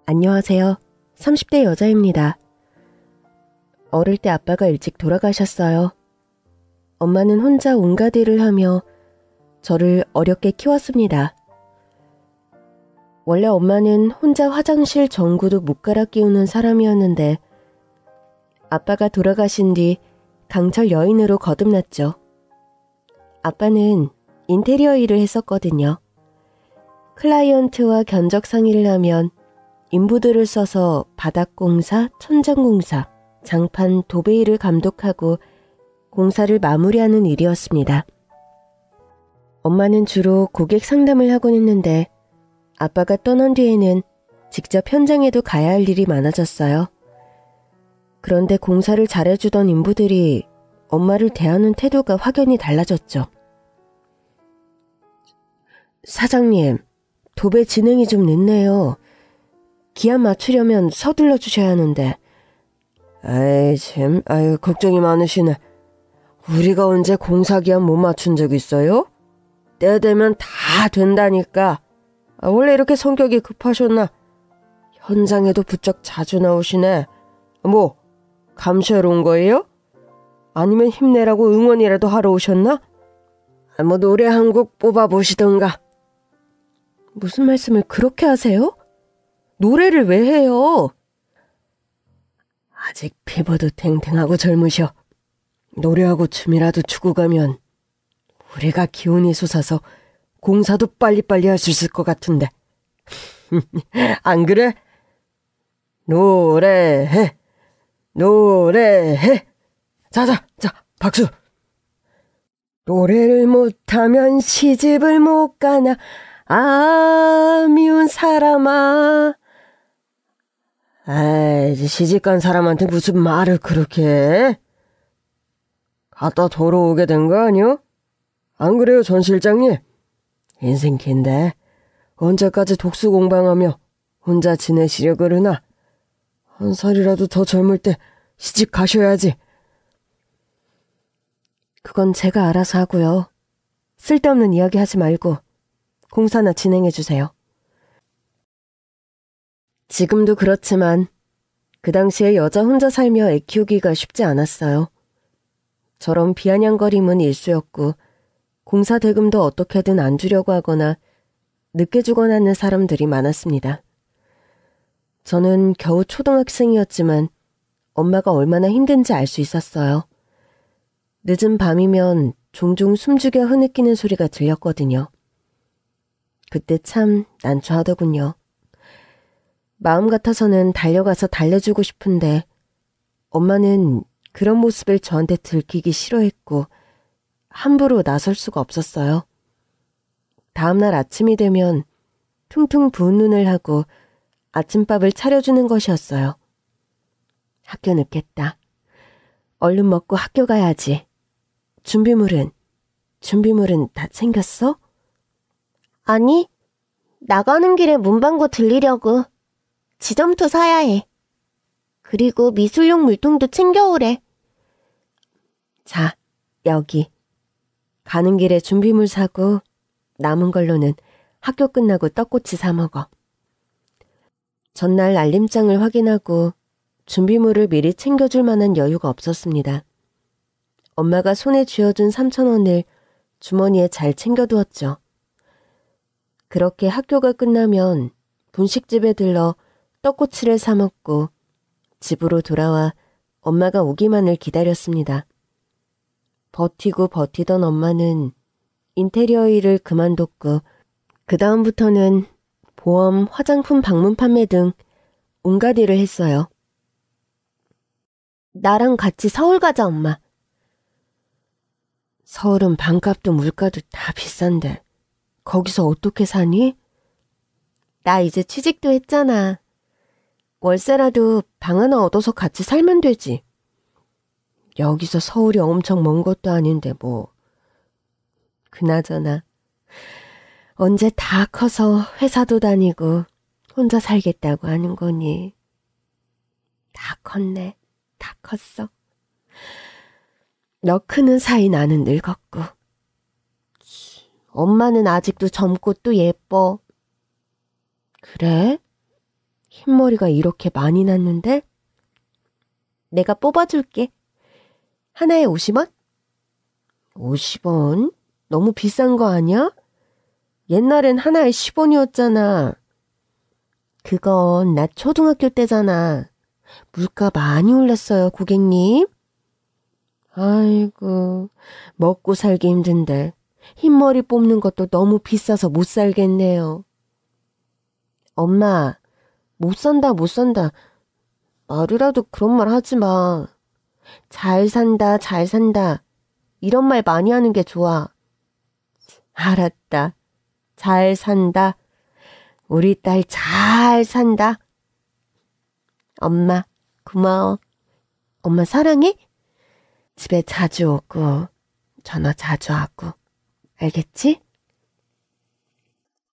안녕하세요. 30대 여자입니다. 어릴 때 아빠가 일찍 돌아가셨어요. 엄마는 혼자 온갖 일을 하며 저를 어렵게 키웠습니다. 원래 엄마는 혼자 화장실 전구도 못 갈아 끼우는 사람이었는데 아빠가 돌아가신 뒤 강철 여인으로 거듭났죠. 아빠는 인테리어 일을 했었거든요. 클라이언트와 견적 상의를 하면 인부들을 써서 바닥공사, 천장공사, 장판, 도배 일을 감독하고 공사를 마무리하는 일이었습니다. 엄마는 주로 고객 상담을 하곤 했는데 아빠가 떠난 뒤에는 직접 현장에도 가야 할 일이 많아졌어요. 그런데 공사를 잘해주던 인부들이 엄마를 대하는 태도가 확연히 달라졌죠. 사장님, 도배 진행이 좀 늦네요. 기한 맞추려면 서둘러 주셔야 하는데. 아이 참, 아유 걱정이 많으시네. 우리가 언제 공사 기한 못 맞춘 적 있어요? 때 되면 다 된다니까. 원래 이렇게 성격이 급하셨나? 현장에도 부쩍 자주 나오시네. 뭐 감시하러 온 거예요? 아니면 힘내라고 응원이라도 하러 오셨나? 뭐 노래 한 곡 뽑아보시던가. 무슨 말씀을 그렇게 하세요? 노래를 왜 해요? 아직 피부도 탱탱하고 젊으셔. 노래하고 춤이라도 추고 가면 우리가 기운이 솟아서 공사도 빨리빨리 할 수 있을 것 같은데. 안 그래? 노래해. 노래해. 자, 박수. 노래를 못하면 시집을 못 가나. 아, 미운 사람아. 아이, 시집간 사람한테 무슨 말을 그렇게 해? 갔다 돌아오게 된 거 아니요? 안 그래요, 전 실장님? 인생 긴데 언제까지 독수 공방하며 혼자 지내시려 그러나? 한 살이라도 더 젊을 때 시집 가셔야지. 그건 제가 알아서 하고요. 쓸데없는 이야기 하지 말고 공사나 진행해 주세요. 지금도 그렇지만 그 당시에 여자 혼자 살며 애 키우기가 쉽지 않았어요. 저런 비아냥거림은 일쑤였고 공사 대금도 어떻게든 안 주려고 하거나 늦게 주거나 하는 사람들이 많았습니다. 저는 겨우 초등학생이었지만 엄마가 얼마나 힘든지 알 수 있었어요. 늦은 밤이면 종종 숨죽여 흐느끼는 소리가 들렸거든요. 그때 참 난처하더군요. 마음 같아서는 달려가서 달래주고 싶은데 엄마는 그런 모습을 저한테 들키기 싫어했고 함부로 나설 수가 없었어요. 다음날 아침이 되면 퉁퉁 부은 눈을 하고 아침밥을 차려주는 것이었어요. 학교 늦겠다. 얼른 먹고 학교 가야지. 준비물은 다 챙겼어? 아니, 나가는 길에 문방구 들리려고. 지점토 사야 해. 그리고 미술용 물통도 챙겨오래. 자, 여기. 가는 길에 준비물 사고 남은 걸로는 학교 끝나고 떡꼬치 사 먹어. 전날 알림장을 확인하고 준비물을 미리 챙겨줄 만한 여유가 없었습니다. 엄마가 손에 쥐어준 3,000원을 주머니에 잘 챙겨두었죠. 그렇게 학교가 끝나면 분식집에 들러 떡꼬치를 사 먹고 집으로 돌아와 엄마가 오기만을 기다렸습니다. 버티고 버티던 엄마는 인테리어 일을 그만뒀고 그 다음부터는 보험, 화장품 방문 판매 등 온갖 일을 했어요. 나랑 같이 서울 가자, 엄마. 서울은 방값도 물가도 다 비싼데 거기서 어떻게 사니? 나 이제 취직도 했잖아. 월세라도 방 하나 얻어서 같이 살면 되지. 여기서 서울이 엄청 먼 것도 아닌데 뭐. 그나저나 언제 다 커서 회사도 다니고 혼자 살겠다고 하는 거니. 다 컸네. 다 컸어. 너 크는 사이 나는 늙었고. 엄마는 아직도 젊고 또 예뻐. 그래? 흰머리가 이렇게 많이 났는데? 내가 뽑아줄게. 하나에 50원? 50원? 너무 비싼 거 아니야? 옛날엔 하나에 10원이었잖아. 그건 나 초등학교 때잖아. 물가 많이 올랐어요, 고객님. 아이고, 먹고 살기 힘든데 흰머리 뽑는 것도 너무 비싸서 못 살겠네요. 엄마, 못 산다, 못 산다. 말이라도 그런 말 하지 마. 잘 산다, 잘 산다. 이런 말 많이 하는 게 좋아. 알았다. 잘 산다. 우리 딸 잘 산다. 엄마, 고마워. 엄마 사랑해? 집에 자주 오고, 전화 자주 하고. 알겠지?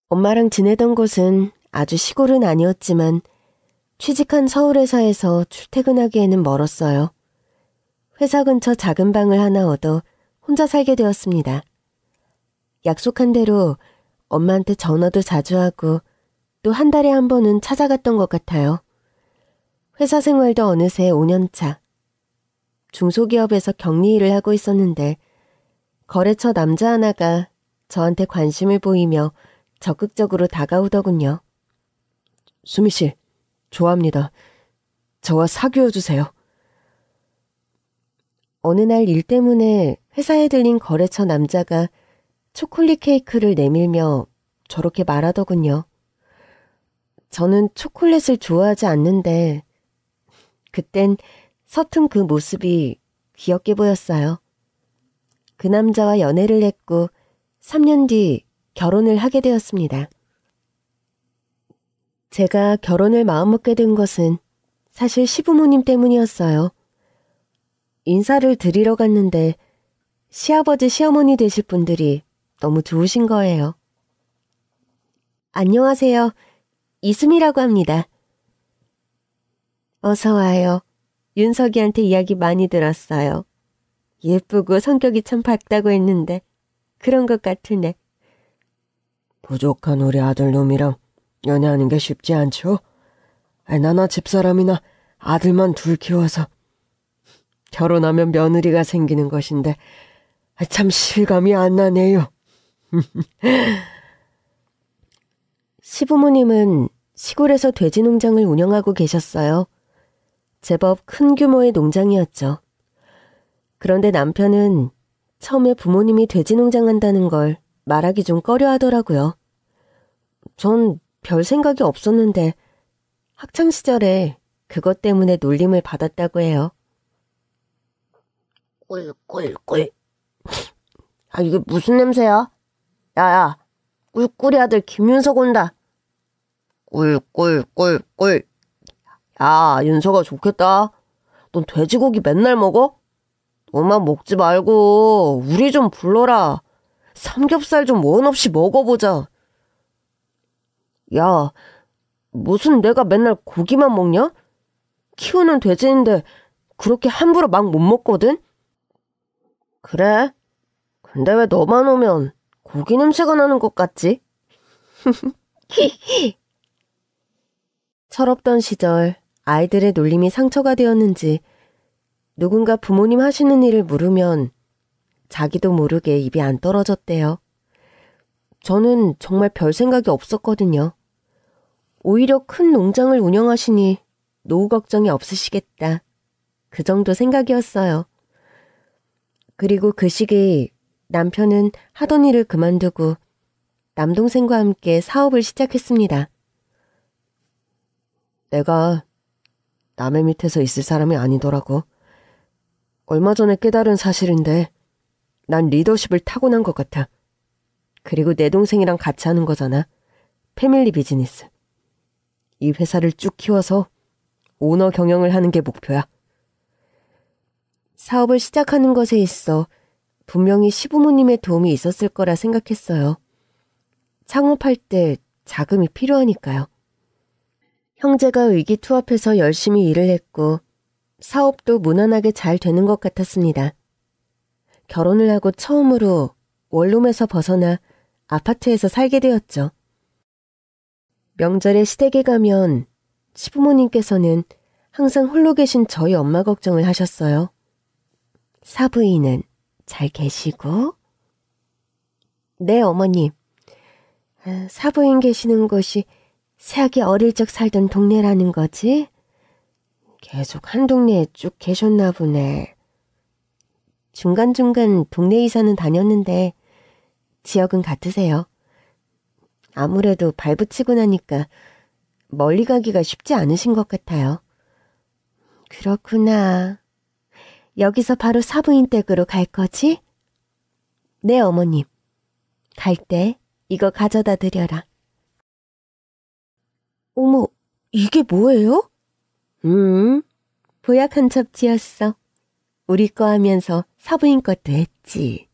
엄마랑 지내던 곳은 아주 시골은 아니었지만 취직한 서울회사에서 출퇴근하기에는 멀었어요. 회사 근처 작은 방을 하나 얻어 혼자 살게 되었습니다. 약속한 대로 엄마한테 전화도 자주 하고 또 한 달에 한 번은 찾아갔던 것 같아요. 회사 생활도 어느새 5년 차. 중소기업에서 격리 일을 하고 있었는데 거래처 남자 하나가 저한테 관심을 보이며 적극적으로 다가오더군요. 수미 씨, 좋아합니다. 저와 사귀어 주세요. 어느 날 일 때문에 회사에 들린 거래처 남자가 초콜릿 케이크를 내밀며 저렇게 말하더군요. 저는 초콜릿을 좋아하지 않는데 그땐 서툰 그 모습이 귀엽게 보였어요. 그 남자와 연애를 했고 3년 뒤 결혼을 하게 되었습니다. 제가 결혼을 마음먹게 된 것은 사실 시부모님 때문이었어요. 인사를 드리러 갔는데 시아버지 시어머니 되실 분들이 너무 좋으신 거예요. 안녕하세요. 이수미라고 합니다. 어서 와요. 윤석이한테 이야기 많이 들었어요. 예쁘고 성격이 참 밝다고 했는데 그런 것 같으네. 부족한 우리 아들놈이랑 연애하는 게 쉽지 않죠? 나나 집사람이나 아들만 둘 키워서 결혼하면 며느리가 생기는 것인데 참 실감이 안 나네요. 시부모님은 시골에서 돼지 농장을 운영하고 계셨어요. 제법 큰 규모의 농장이었죠. 그런데 남편은 처음에 부모님이 돼지 농장 한다는 걸 말하기 좀 꺼려 하더라고요. 전 별 생각이 없었는데 학창시절에 그것 때문에 놀림을 받았다고 해요. 꿀꿀꿀. 이게 무슨 냄새야? 야야, 꿀꿀이 아들 김윤석 온다. 꿀꿀꿀꿀. 야, 윤석아 좋겠다. 넌 돼지고기 맨날 먹어? 너만 먹지 말고 우리 좀 불러라. 삼겹살 좀 원 없이 먹어보자. 야, 무슨 내가 맨날 고기만 먹냐? 키우는 돼지인데 그렇게 함부로 막 못 먹거든? 그래? 근데 왜 너만 오면 고기 냄새가 나는 것 같지? 철없던 시절 아이들의 놀림이 상처가 되었는지 누군가 부모님 하시는 일을 물으면 자기도 모르게 입이 안 떨어졌대요. 저는 정말 별 생각이 없었거든요. 오히려 큰 농장을 운영하시니 노후 걱정이 없으시겠다. 그 정도 생각이었어요. 그리고 그 시기 남편은 하던 일을 그만두고 남동생과 함께 사업을 시작했습니다. 내가 남의 밑에서 있을 사람이 아니더라고. 얼마 전에 깨달은 사실인데 난 리더십을 타고난 것 같아. 그리고 내 동생이랑 같이 하는 거잖아. 패밀리 비즈니스. 이 회사를 쭉 키워서 오너 경영을 하는 게 목표야. 사업을 시작하는 것에 있어 분명히 시부모님의 도움이 있었을 거라 생각했어요. 창업할 때 자금이 필요하니까요. 형제가 의기투합해서 열심히 일을 했고 사업도 무난하게 잘 되는 것 같았습니다. 결혼을 하고 처음으로 원룸에서 벗어나 아파트에서 살게 되었죠. 명절에 시댁에 가면 시부모님께서는 항상 홀로 계신 저희 엄마 걱정을 하셨어요. 사부인은 잘 계시고? 네, 어머님. 사부인 계시는 곳이 새아기 어릴 적 살던 동네라는 거지? 계속 한 동네에 쭉 계셨나 보네. 중간중간 동네 이사는 다녔는데 지역은 같으세요. 아무래도 발붙이고 나니까 멀리 가기가 쉽지 않으신 것 같아요. 그렇구나. 여기서 바로 사부인 댁으로 갈 거지? 네, 어머님. 갈 때 이거 가져다 드려라. 어머, 이게 뭐예요? 보약 한 첩 지었어. 우리 거 하면서 사부인 것도 했지.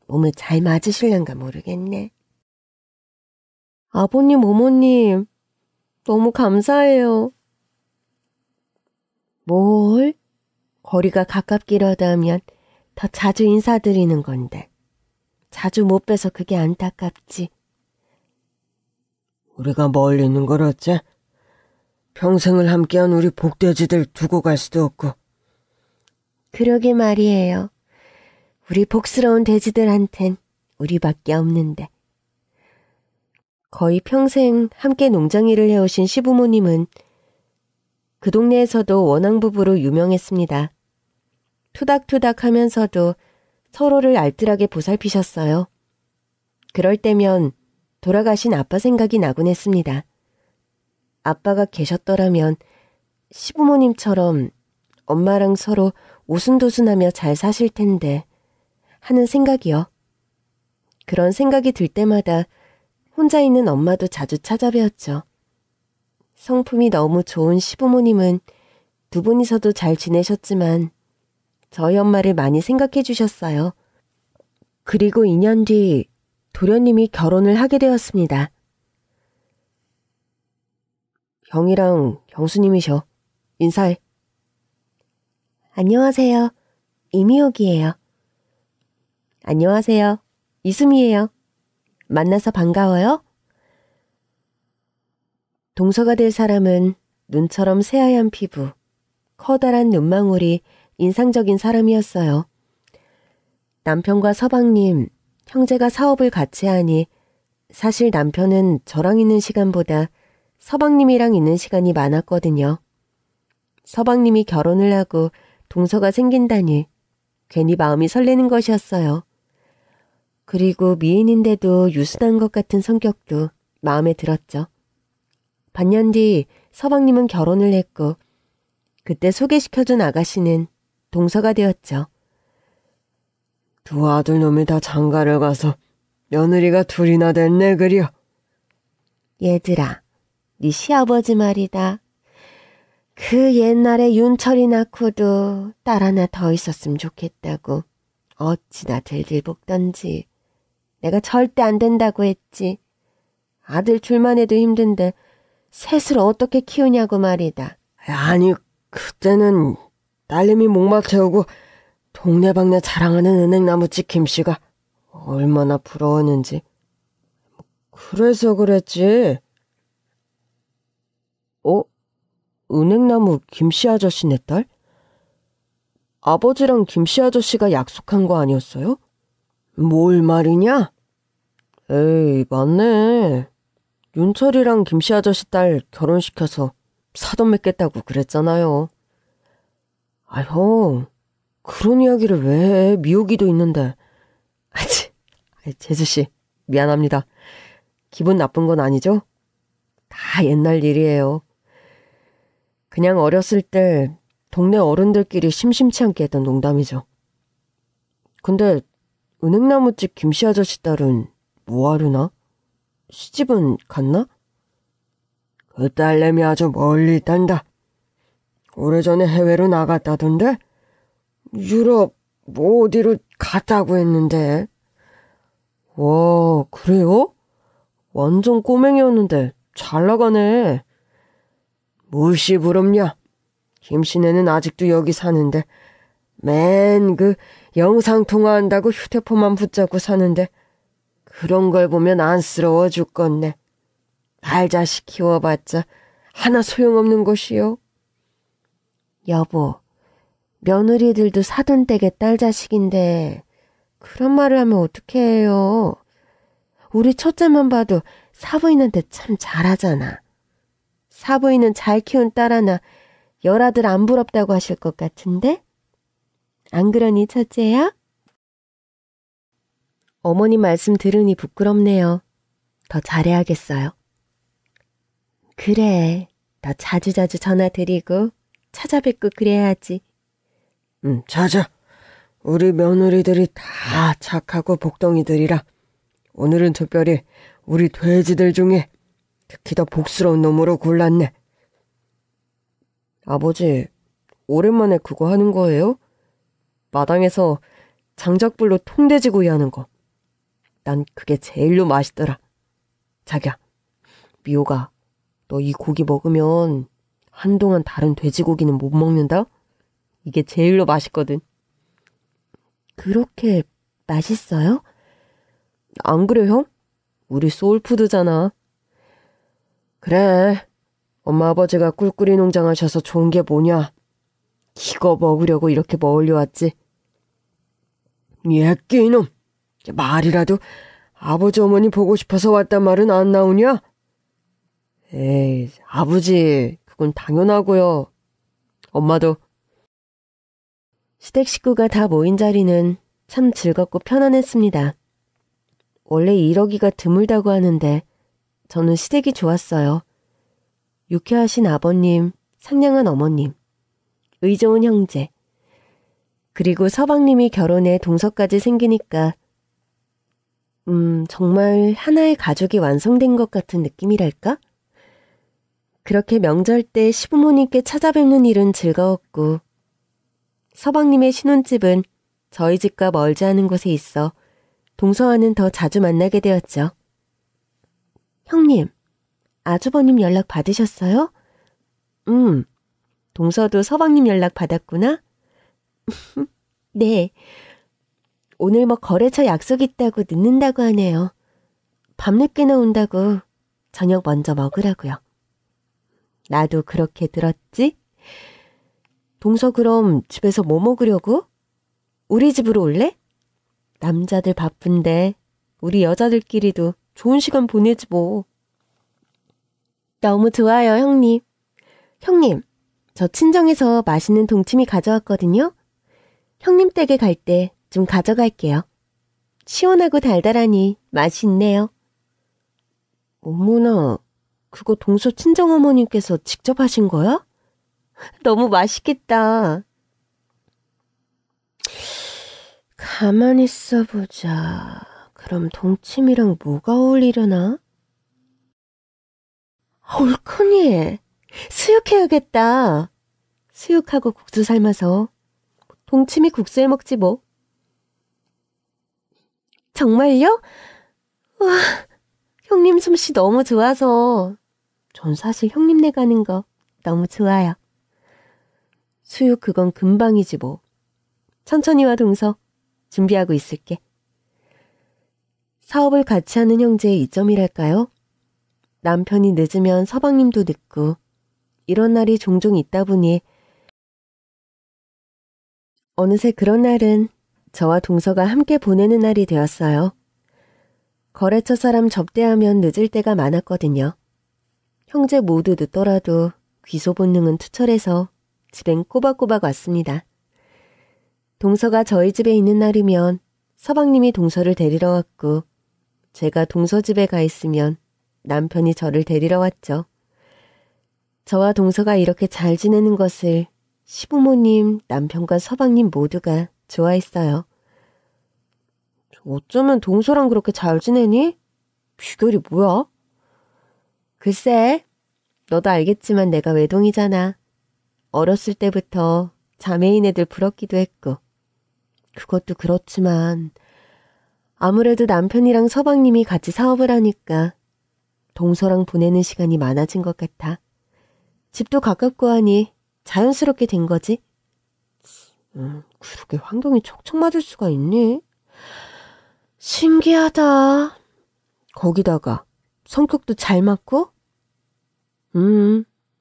몸에 잘 맞으실란가 모르겠네. 아버님, 어머님, 너무 감사해요. 뭘? 거리가 가깝기라도 하면 더 자주 인사드리는 건데. 자주 못 뵈서 그게 안타깝지. 우리가 멀리 있는 걸 어째? 평생을 함께한 우리 복돼지들 두고 갈 수도 없고. 그러게 말이에요. 우리 복스러운 돼지들한텐 우리밖에 없는데. 거의 평생 함께 농장 일을 해오신 시부모님은 그 동네에서도 원앙부부로 유명했습니다. 투닥투닥 하면서도 서로를 알뜰하게 보살피셨어요. 그럴 때면 돌아가신 아빠 생각이 나곤 했습니다. 아빠가 계셨더라면 시부모님처럼 엄마랑 서로 오순도순하며 잘 사실 텐데 하는 생각이요. 그런 생각이 들 때마다 혼자 있는 엄마도 자주 찾아뵈었죠. 성품이 너무 좋은 시부모님은 두 분이서도 잘 지내셨지만 저희 엄마를 많이 생각해 주셨어요. 그리고 2년 뒤 도련님이 결혼을 하게 되었습니다. 형이랑 형수님이셔. 인사해. 안녕하세요. 이미옥이에요. 안녕하세요. 이수미예요. 만나서 반가워요. 동서가 될 사람은 눈처럼 새하얀 피부, 커다란 눈망울이 인상적인 사람이었어요. 남편과 서방님, 형제가 사업을 같이 하니 사실 남편은 저랑 있는 시간보다 서방님이랑 있는 시간이 많았거든요. 서방님이 결혼을 하고 동서가 생긴다니 괜히 마음이 설레는 것이었어요. 그리고 미인인데도 유순한 것 같은 성격도 마음에 들었죠. 반년 뒤 서방님은 결혼을 했고 그때 소개시켜준 아가씨는 동서가 되었죠. 두 아들놈이 다 장가를 가서 며느리가 둘이나 됐네 그려. 얘들아, 네 시아버지 말이다. 그 옛날에 윤철이 낳고도 딸 하나 더 있었으면 좋겠다고 어찌나 들들 볶던지. 내가 절대 안 된다고 했지. 아들 둘만 해도 힘든데 셋을 어떻게 키우냐고 말이다. 아니, 그때는 딸내미 목막 채우고 동네방네 자랑하는 은행나무집 김씨가 얼마나 부러웠는지. 그래서 그랬지. 은행나무 김씨 아저씨네 딸? 아버지랑 김씨 아저씨가 약속한 거 아니었어요? 뭘 말이냐? 에이, 맞네. 윤철이랑 김씨 아저씨 딸 결혼시켜서 사돈 맺겠다고 그랬잖아요. 아, 형, 그런 이야기를 왜 해? 미호기도 있는데. 재수씨, 미안합니다. 기분 나쁜 건 아니죠? 다 옛날 일이에요. 그냥 어렸을 때 동네 어른들끼리 심심치 않게 했던 농담이죠. 근데 은행나무집 김씨 아저씨 딸은 뭐하려나? 시집은 갔나? 그 딸내미 아주 멀리 있단다. 오래전에 해외로 나갔다던데? 유럽 뭐 어디로 갔다고 했는데. 와, 그래요? 완전 꼬맹이였는데 잘 나가네. 무시 부럽냐? 김씨네는 아직도 여기 사는데 맨 그 영상통화한다고 휴대폰만 붙잡고 사는데 그런 걸 보면 안쓰러워 죽겠네. 알자식 키워봤자 하나 소용없는 것이요. 여보, 며느리들도 사돈댁의 딸 자식인데 그런 말을 하면 어떻게 해요. 우리 첫째만 봐도 사부인한테 참 잘하잖아. 사부인은 잘 키운 딸 하나 열아들 안 부럽다고 하실 것 같은데? 안 그러니 첫째야? 어머니 말씀 들으니 부끄럽네요. 더 잘해야겠어요. 그래, 더 자주자주 전화드리고 찾아뵙고 그래야지. 자자. 우리 며느리들이 다 착하고 복덩이들이라 오늘은 특별히 우리 돼지들 중에 특히 더 복스러운 놈으로 골랐네. 아버지, 오랜만에 그거 하는 거예요? 마당에서 장작불로 통돼지구이 하는 거. 난 그게 제일로 맛있더라. 자기야, 미호가, 너 이 고기 먹으면 한동안 다른 돼지고기는 못 먹는다? 이게 제일로 맛있거든. 그렇게 맛있어요? 안 그래, 형? 우리 소울푸드잖아. 그래, 엄마 아버지가 꿀꿀이 농장 하셔서 좋은 게 뭐냐. 이거 먹으려고 이렇게 멀리 왔지. 예끼 이놈, 말이라도 아버지 어머니 보고 싶어서 왔단 말은 안 나오냐? 에이, 아버지, 그건 당연하고요. 엄마도. 시댁 식구가 다 모인 자리는 참 즐겁고 편안했습니다. 원래 이러기가 드물다고 하는데 저는 시댁이 좋았어요. 유쾌하신 아버님, 상냥한 어머님, 의좋은 형제, 그리고 서방님이 결혼해 동서까지 생기니까 정말 하나의 가족이 완성된 것 같은 느낌이랄까? 그렇게 명절 때 시부모님께 찾아뵙는 일은 즐거웠고 서방님의 신혼집은 저희 집과 멀지 않은 곳에 있어 동서와는 더 자주 만나게 되었죠. 형님, 아주버님 연락 받으셨어요? 동서도 서방님 연락 받았구나? 네. 오늘 뭐 거래처 약속 있다고 늦는다고 하네요. 밤늦게나 온다고 저녁 먼저 먹으라고요. 나도 그렇게 들었지? 동서 그럼 집에서 뭐 먹으려고? 우리 집으로 올래? 남자들 바쁜데 우리 여자들끼리도 좋은 시간 보내지 뭐. 너무 좋아요, 형님. 형님, 저 친정에서 맛있는 동치미 가져왔거든요. 형님 댁에 갈 때 좀 가져갈게요. 시원하고 달달하니 맛이 있네요. 어머나, 그거 동서 친정어머님께서 직접 하신 거야? 너무 맛있겠다. 가만히 있어보자. 그럼 동치미랑 뭐가 어울리려나? 얼큰이, 수육해야겠다. 수육하고 국수 삶아서 동치미 국수에 먹지 뭐. 정말요? 와, 형님 솜씨 너무 좋아서. 전 사실 형님네 가는 거 너무 좋아요. 수육 그건 금방이지 뭐. 천천히 와 동서. 준비하고 있을게. 사업을 같이 하는 형제의 이점이랄까요? 남편이 늦으면 서방님도 늦고 이런 날이 종종 있다 보니 어느새 그런 날은 저와 동서가 함께 보내는 날이 되었어요. 거래처 사람 접대하면 늦을 때가 많았거든요. 형제 모두 늦더라도 귀소 본능은 투철해서 집엔 꼬박꼬박 왔습니다. 동서가 저희 집에 있는 날이면 서방님이 동서를 데리러 왔고 제가 동서 집에 가 있으면 남편이 저를 데리러 왔죠. 저와 동서가 이렇게 잘 지내는 것을 시부모님, 남편과 서방님 모두가 좋아했어요. 어쩌면 동서랑 그렇게 잘 지내니? 비결이 뭐야? 글쎄, 너도 알겠지만 내가 외동이잖아. 어렸을 때부터 자매인 애들 부럽기도 했고 그것도 그렇지만 아무래도 남편이랑 서방님이 같이 사업을 하니까 동서랑 보내는 시간이 많아진 것 같아. 집도 가깝고 하니 자연스럽게 된 거지. 그렇게 환경이 척척 맞을 수가 있니? 신기하다. 거기다가 성격도 잘 맞고?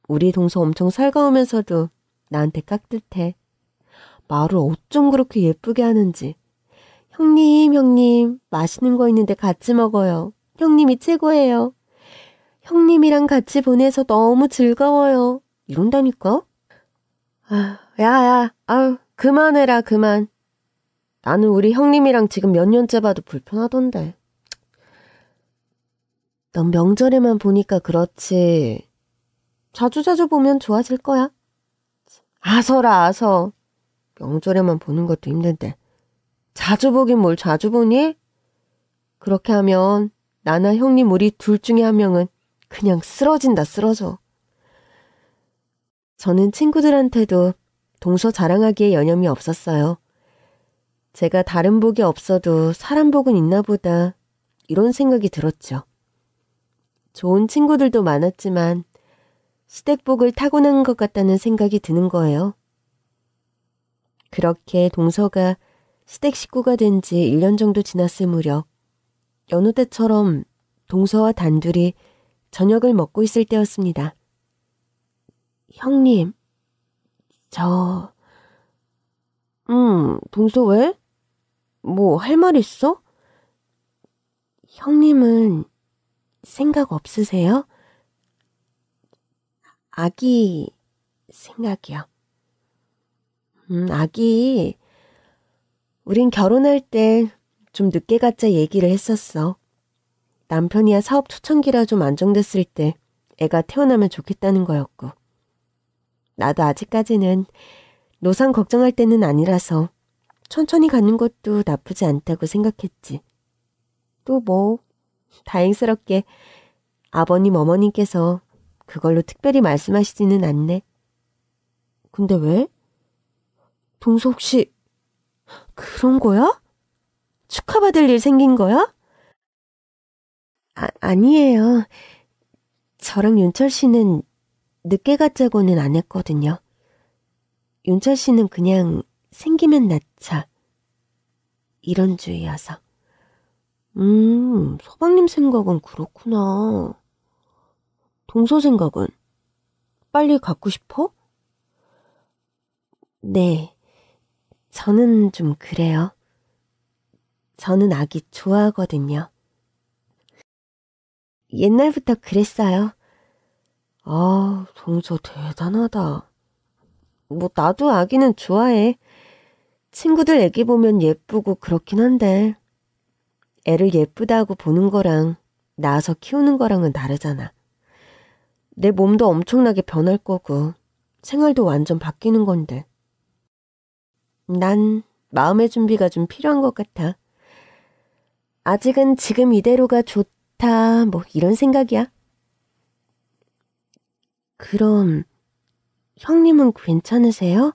우리 동서 엄청 살가우면서도 나한테 깍듯해. 말을 어쩜 그렇게 예쁘게 하는지. 형님, 맛있는 거 있는데 같이 먹어요. 형님이 최고예요. 형님이랑 같이 보내서 너무 즐거워요. 이런다니까? 야, 그만해라, 그만. 나는 우리 형님이랑 지금 몇 년째 봐도 불편하던데. 넌 명절에만 보니까 그렇지. 자주자주 보면 좋아질 거야. 아서라, 아서. 명절에만 보는 것도 힘든데. 자주 보긴 뭘 자주 보니? 그렇게 하면 나나 형님 우리 둘 중에 한 명은 그냥 쓰러진다, 쓰러져. 저는 친구들한테도 동서 자랑하기에 여념이 없었어요. 제가 다른 복이 없어도 사람 복은 있나 보다 이런 생각이 들었죠. 좋은 친구들도 많았지만 시댁복을 타고난 것 같다는 생각이 드는 거예요. 그렇게 동서가 시댁 식구가 된 지 1년 정도 지났을 무렵 여느 때처럼 동서와 단둘이 저녁을 먹고 있을 때였습니다. 형님, 동서 왜? 뭐 할 말 있어? 형님은 생각 없으세요? 아기 생각이요. 아기, 우린 결혼할 때 좀 늦게 갖자 얘기를 했었어. 남편이야 사업 초창기라 좀 안정됐을 때 애가 태어나면 좋겠다는 거였고. 나도 아직까지는 노산 걱정할 때는 아니라서 천천히 갖는 것도 나쁘지 않다고 생각했지. 또 뭐 다행스럽게 아버님 어머님께서 그걸로 특별히 말씀하시지는 않네. 근데 왜? 동서 혹시 그런 거야? 축하받을 일 생긴 거야? 아니에요. 저랑 윤철 씨는 늦게 갖자고는 안 했거든요. 윤철 씨는 그냥 생기면 낳자. 이런 주의여서. 서방님 생각은 그렇구나. 동서 생각은? 빨리 갖고 싶어? 네, 저는 좀 그래요. 저는 아기 좋아하거든요. 옛날부터 그랬어요. 아, 동서 대단하다. 뭐 나도 아기는 좋아해. 친구들 애기 보면 예쁘고 그렇긴 한데 애를 예쁘다고 보는 거랑 낳아서 키우는 거랑은 다르잖아. 내 몸도 엄청나게 변할 거고 생활도 완전 바뀌는 건데. 난 마음의 준비가 좀 필요한 것 같아. 아직은 지금 이대로가 좋다, 뭐 이런 생각이야. 그럼 형님은 괜찮으세요?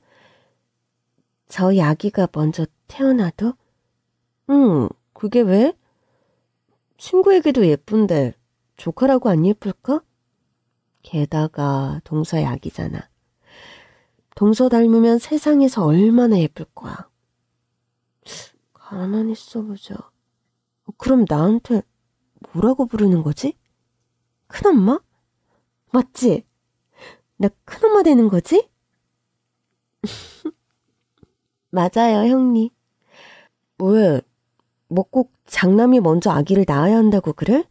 저희 아기가 먼저 태어나도? 그게 왜? 친구에게도 예쁜데 조카라고 안 예쁠까? 게다가 동서의 아기잖아. 동서 닮으면 세상에서 얼마나 예쁠 거야. 가만히 있어보자. 그럼 나한테 뭐라고 부르는 거지? 큰엄마? 맞지? 나 큰엄마 되는 거지? 맞아요, 형님. 왜? 뭐 꼭 장남이 먼저 아기를 낳아야 한다고 그래?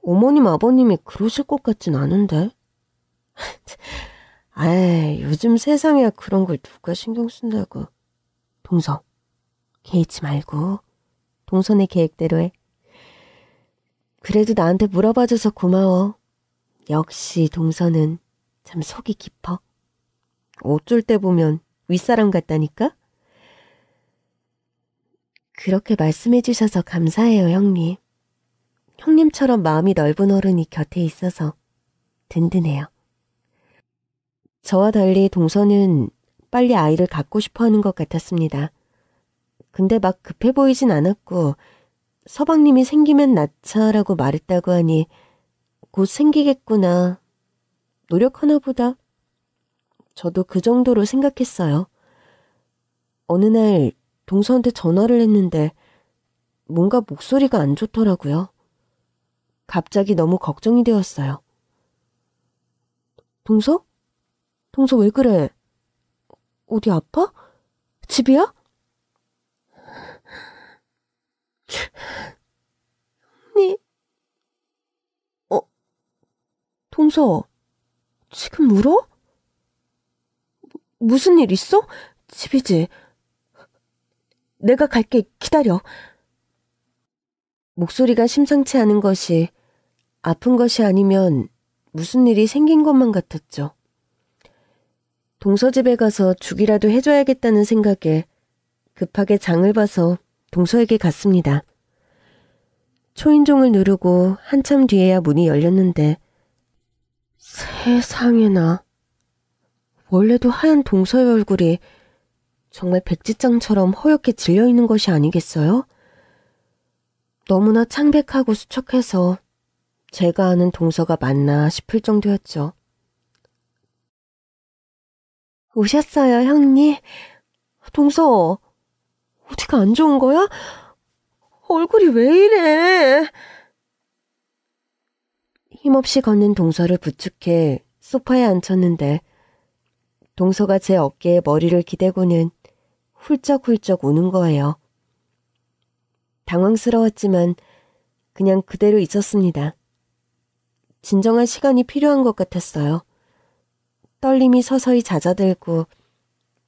어머님, 아버님이 그러실 것 같진 않은데. 아이, 요즘 세상에 그런 걸 누가 신경 쓴다고. 동서, 개의치 말고 동선의 계획대로 해. 그래도 나한테 물어봐줘서 고마워. 역시 동서는 참 속이 깊어. 어쩔 때 보면 윗사람 같다니까? 그렇게 말씀해 주셔서 감사해요, 형님. 형님처럼 마음이 넓은 어른이 곁에 있어서 든든해요. 저와 달리 동서는 빨리 아이를 갖고 싶어 하는 것 같았습니다. 근데 막 급해 보이진 않았고 서방님이 생기면 낳자라고 말했다고 하니 곧 생기겠구나. 노력하나 보다. 저도 그 정도로 생각했어요. 어느 날 동서한테 전화를 했는데 뭔가 목소리가 안 좋더라고요. 갑자기 너무 걱정이 되었어요. 동서? 동서 왜 그래? 어디 아파? 집이야? 언니. 동서, 지금 울어? 무슨 일 있어? 집이지. 내가 갈게. 기다려. 목소리가 심상치 않은 것이 아픈 것이 아니면 무슨 일이 생긴 것만 같았죠. 동서 집에 가서 죽이라도 해줘야겠다는 생각에 급하게 장을 봐서 동서에게 갔습니다. 초인종을 누르고 한참 뒤에야 문이 열렸는데 세상에나, 원래도 하얀 동서의 얼굴이 정말 백지장처럼 허옇게 질려있는 것이 아니겠어요? 너무나 창백하고 수척해서 제가 아는 동서가 맞나 싶을 정도였죠. 오셨어요, 형님. 동서, 어디가 안 좋은 거야? 얼굴이 왜 이래? 힘없이 걷는 동서를 부축해 소파에 앉혔는데 동서가 제 어깨에 머리를 기대고는 훌쩍훌쩍 우는 거예요. 당황스러웠지만 그냥 그대로 있었습니다. 진정한 시간이 필요한 것 같았어요. 떨림이 서서히 잦아들고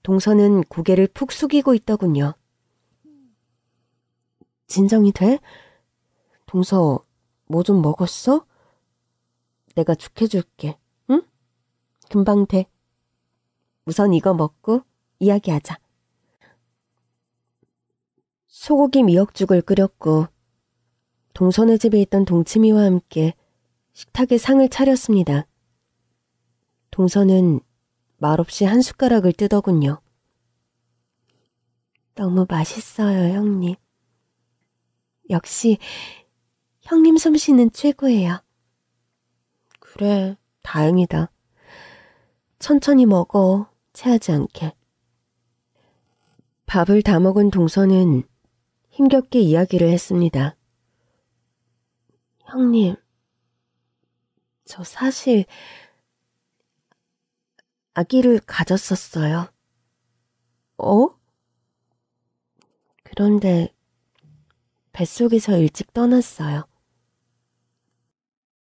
동서는 고개를 푹 숙이고 있더군요. 진정이 돼? 동서, 뭐 좀 먹었어? 내가 죽 해줄게. 응? 금방 돼. 우선 이거 먹고 이야기하자. 소고기 미역죽을 끓였고 동서네 집에 있던 동치미와 함께 식탁에 상을 차렸습니다. 동서는 말없이 한 숟가락을 뜨더군요. 너무 맛있어요, 형님. 역시 형님 솜씨는 최고예요. 그래, 다행이다. 천천히 먹어, 체하지 않게. 밥을 다 먹은 동서는 힘겹게 이야기를 했습니다. 형님, 저 사실 아기를 가졌었어요. 어? 그런데 뱃속에서 일찍 떠났어요.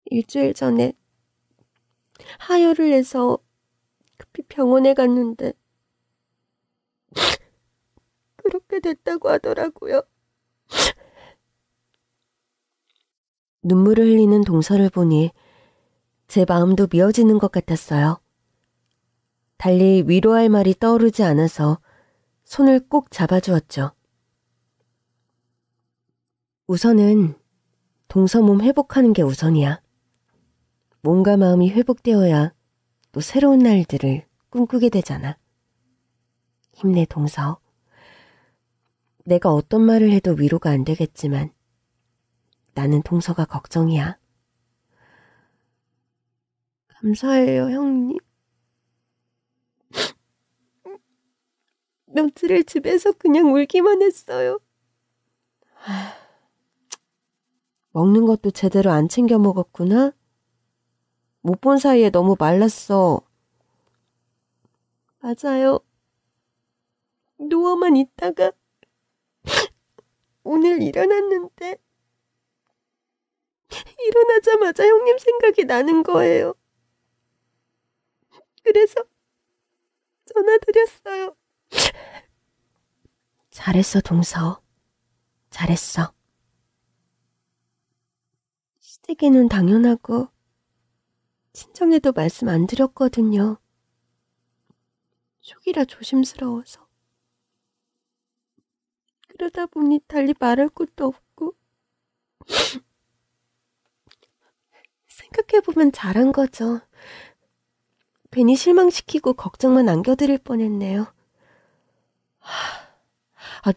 일주일 전에 하혈을 해서 급히 병원에 갔는데 그렇게 됐다고 하더라고요. 눈물을 흘리는 동서를 보니 제 마음도 미어지는 것 같았어요. 달리 위로할 말이 떠오르지 않아서 손을 꼭 잡아주었죠. 우선은 동서 몸 회복하는 게 우선이야. 몸과 마음이 회복되어야 또 새로운 날들을 꿈꾸게 되잖아. 힘내, 동서. 내가 어떤 말을 해도 위로가 안 되겠지만 나는 동서가 걱정이야. 감사해요, 형님. 며칠을 집에서 그냥 울기만 했어요. 먹는 것도 제대로 안 챙겨 먹었구나? 못 본 사이에 너무 말랐어. 맞아요. 누워만 있다가 오늘 일어났는데 일어나자마자 형님 생각이 나는 거예요. 그래서 전화드렸어요. 잘했어, 동서. 잘했어. 시댁에는 당연하고 친정에도 말씀 안 드렸거든요. 초기라 조심스러워서. 그러다 보니 달리 말할 것도 없고 생각해보면 잘한 거죠. 괜히 실망시키고 걱정만 안겨드릴 뻔했네요.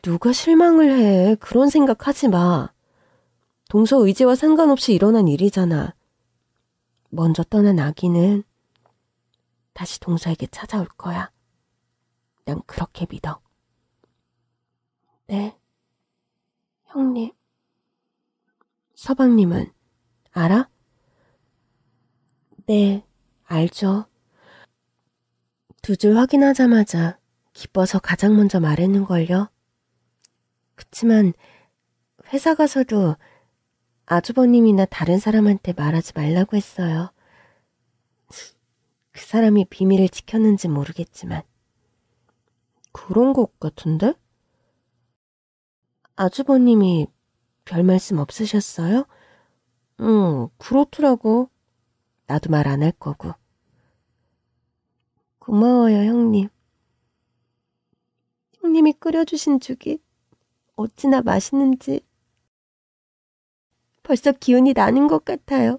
누가 실망을 해. 그런 생각하지 마. 동서 의지와 상관없이 일어난 일이잖아. 먼저 떠난 아기는 다시 동서에게 찾아올 거야. 난 그렇게 믿어. 네, 형님. 서방님은 알아? 네, 알죠. 두 줄 확인하자마자 기뻐서 가장 먼저 말했는걸요. 그치만 회사 가서도 아주버님이나 다른 사람한테 말하지 말라고 했어요. 그 사람이 비밀을 지켰는지 모르겠지만. 그런 것 같은데? 아주버님이 별 말씀 없으셨어요? 응, 그렇더라고. 나도 말 안 할 거고. 고마워요, 형님. 형님이 끓여주신 죽이 어찌나 맛있는지 벌써 기운이 나는 것 같아요.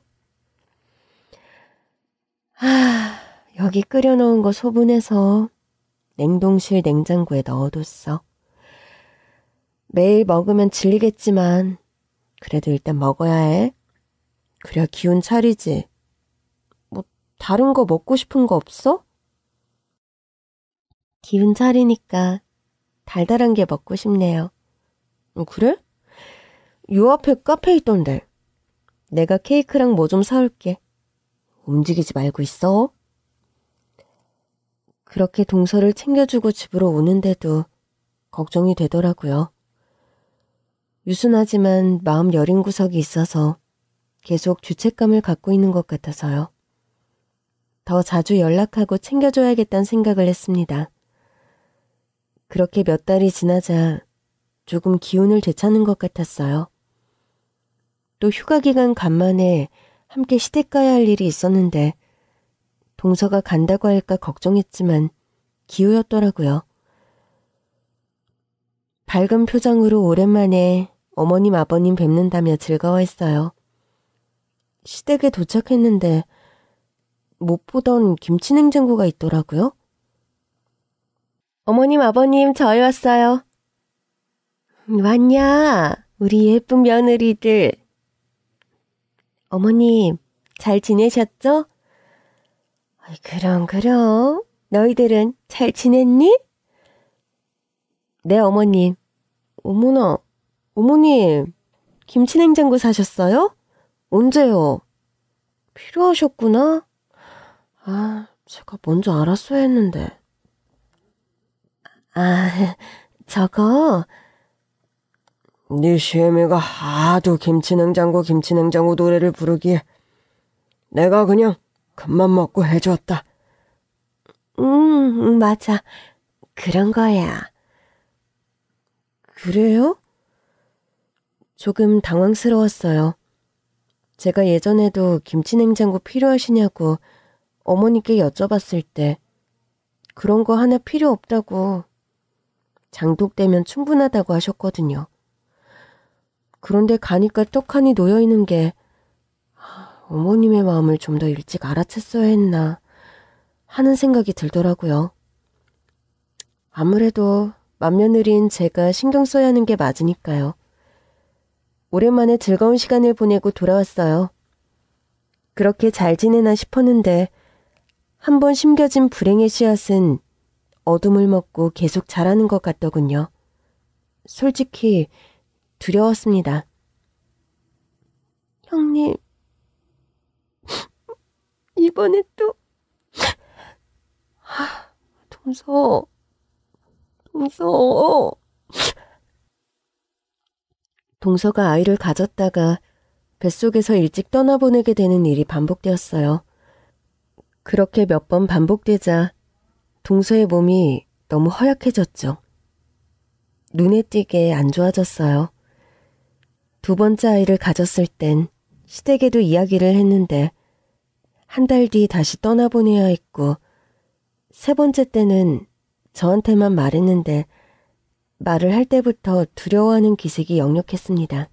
여기 끓여놓은 거 소분해서 냉동실 냉장고에 넣어뒀어. 매일 먹으면 질리겠지만 그래도 일단 먹어야 해. 그래야 기운 차리지. 뭐 다른 거 먹고 싶은 거 없어? 기운 차리니까 달달한 게 먹고 싶네요. 그래? 요 앞에 카페 있던데. 내가 케이크랑 뭐 좀 사올게. 움직이지 말고 있어. 그렇게 동서를 챙겨주고 집으로 오는데도 걱정이 되더라고요. 유순하지만 마음 여린 구석이 있어서 계속 죄책감을 갖고 있는 것 같아서요. 더 자주 연락하고 챙겨줘야겠다는 생각을 했습니다. 그렇게 몇 달이 지나자 조금 기운을 되찾는 것 같았어요. 또 휴가 기간 간만에 함께 시댁 가야 할 일이 있었는데 동서가 간다고 할까 걱정했지만 기우였더라고요. 밝은 표정으로 오랜만에 어머님 아버님 뵙는다며 즐거워했어요. 시댁에 도착했는데 못 보던 김치냉장고가 있더라고요. 어머님 아버님 저희 왔어요. 왔냐 우리 예쁜 며느리들. 어머님 잘 지내셨죠? 그럼 너희들은 잘 지냈니? 네 어머님. 어머나 어머님 김치냉장고 사셨어요? 언제요? 필요하셨구나. 제가 먼저 알았어야 했는데. 저거 네 시애미가 하도 김치냉장고 노래를 부르기에 내가 그냥 큰맘 먹고 해줬다. 맞아. 그런 거야. 그래요? 조금 당황스러웠어요. 제가 예전에도 김치냉장고 필요하시냐고 어머니께 여쭤봤을 때 그런 거 하나 필요 없다고 장독되면 충분하다고 하셨거든요. 그런데 가니까 떡하니 놓여있는 게 어머님의 마음을 좀 더 일찍 알아챘어야 했나 하는 생각이 들더라고요. 아무래도 맏며느리인 제가 신경 써야 하는 게 맞으니까요. 오랜만에 즐거운 시간을 보내고 돌아왔어요. 그렇게 잘 지내나 싶었는데 한번 심겨진 불행의 씨앗은 어둠을 먹고 계속 자라는 것 같더군요. 솔직히 두려웠습니다. 형님, 이번에 또 동서 동서가 아이를 가졌다가 뱃속에서 일찍 떠나보내게 되는 일이 반복되었어요. 그렇게 몇 번 반복되자 동서의 몸이 너무 허약해졌죠. 눈에 띄게 안 좋아졌어요. 두 번째 아이를 가졌을 땐 시댁에도 이야기를 했는데 한 달 뒤 다시 떠나보내야 했고 세 번째 때는 저한테만 말했는데 말을 할 때부터 두려워하는 기색이 역력했습니다.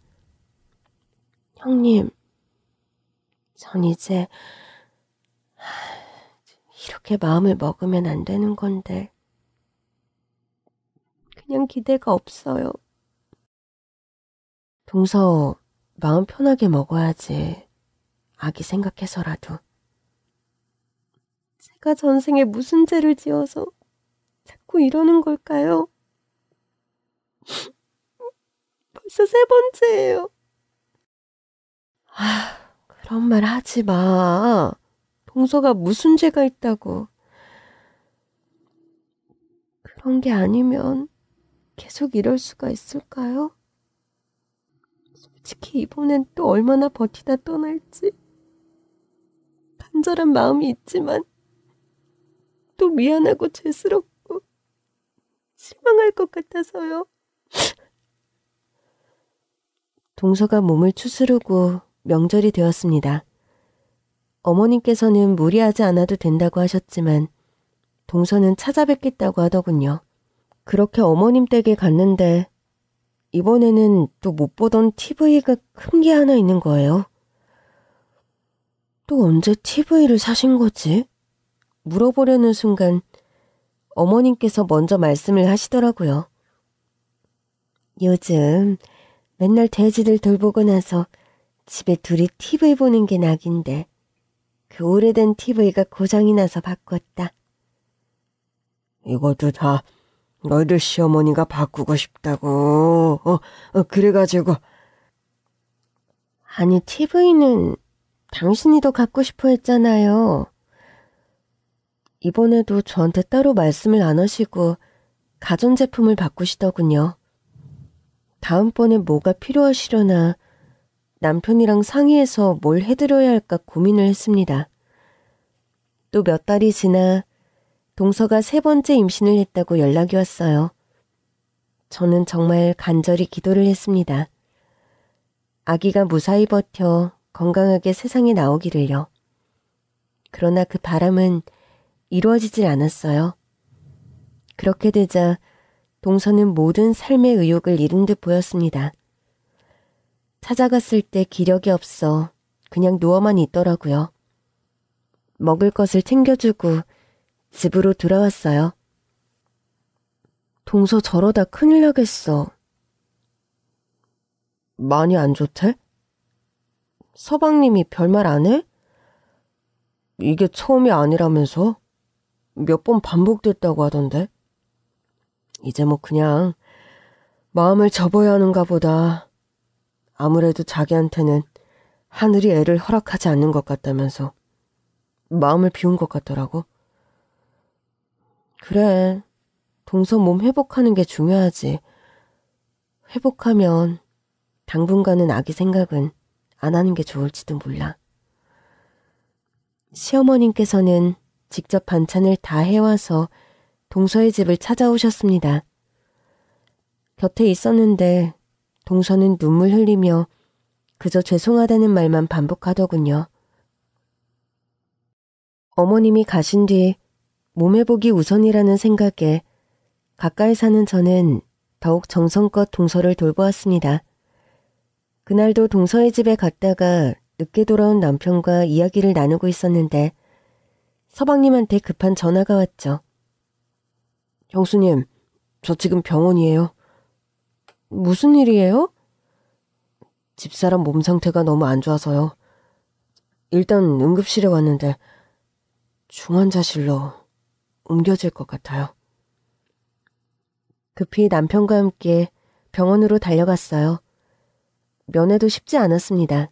형님, 전 이제 이렇게 마음을 먹으면 안 되는 건데 그냥 기대가 없어요. 동서, 마음 편하게 먹어야지. 아기 생각해서라도. 제가 전생에 무슨 죄를 지어서 자꾸 이러는 걸까요? 벌써 세 번째예요. 그런 말 하지 마. 동서가 무슨 죄가 있다고. 그런 게 아니면 계속 이럴 수가 있을까요? 솔직히 이번엔 또 얼마나 버티다 떠날지 간절한 마음이 있지만 또 미안하고 죄스럽고 실망할 것 같아서요. 동서가 몸을 추스르고 명절이 되었습니다. 어머님께서는 무리하지 않아도 된다고 하셨지만 동서는 찾아뵙겠다고 하더군요. 그렇게 어머님 댁에 갔는데 이번에는 또 못 보던 TV가 큰 게 하나 있는 거예요. 또 언제 TV를 사신 거지? 물어보려는 순간 어머님께서 먼저 말씀을 하시더라고요. 요즘 맨날 돼지들 돌보고 나서 집에 둘이 TV 보는 게 낙인데 그 오래된 TV가 고장이 나서 바꿨다. 이것도 다 너희들 시어머니가 바꾸고 싶다고. 그래가지고. 아니, TV는 당신이 더 갖고 싶어 했잖아요. 이번에도 저한테 따로 말씀을 안 하시고 가전제품을 바꾸시더군요. 다음번에 뭐가 필요하시려나 남편이랑 상의해서 뭘 해드려야 할까 고민을 했습니다. 또 몇 달이 지나 동서가 3번째 임신을 했다고 연락이 왔어요. 저는 정말 간절히 기도를 했습니다. 아기가 무사히 버텨 건강하게 세상에 나오기를요. 그러나 그 바람은 이루어지질 않았어요. 그렇게 되자 동서는 모든 삶의 의욕을 잃은 듯 보였습니다. 찾아갔을 때 기력이 없어 그냥 누워만 있더라고요. 먹을 것을 챙겨주고 집으로 돌아왔어요. 동서 저러다 큰일 나겠어. 많이 안 좋대? 서방님이 별말 안 해? 이게 처음이 아니라면서? 몇 번 반복됐다고 하던데. 이제 뭐 그냥 마음을 접어야 하는가 보다. 아무래도 자기한테는 하늘이 애를 허락하지 않는 것 같다면서 마음을 비운 것 같더라고. 그래, 동서 몸 회복하는 게 중요하지. 회복하면 당분간은 아기 생각은 안 하는 게 좋을지도 몰라. 시어머님께서는 직접 반찬을 다 해와서 동서의 집을 찾아오셨습니다. 곁에 있었는데 동서는 눈물 흘리며 그저 죄송하다는 말만 반복하더군요. 어머님이 가신 뒤 몸회복이 우선이라는 생각에 가까이 사는 저는 더욱 정성껏 동서를 돌보았습니다. 그날도 동서의 집에 갔다가 늦게 돌아온 남편과 이야기를 나누고 있었는데 서방님한테 급한 전화가 왔죠. 형수님, 저 지금 병원이에요. 무슨 일이에요? 집사람 몸 상태가 너무 안 좋아서요. 일단 응급실에 왔는데 중환자실로 옮겨질 것 같아요. 급히 남편과 함께 병원으로 달려갔어요. 면회도 쉽지 않았습니다.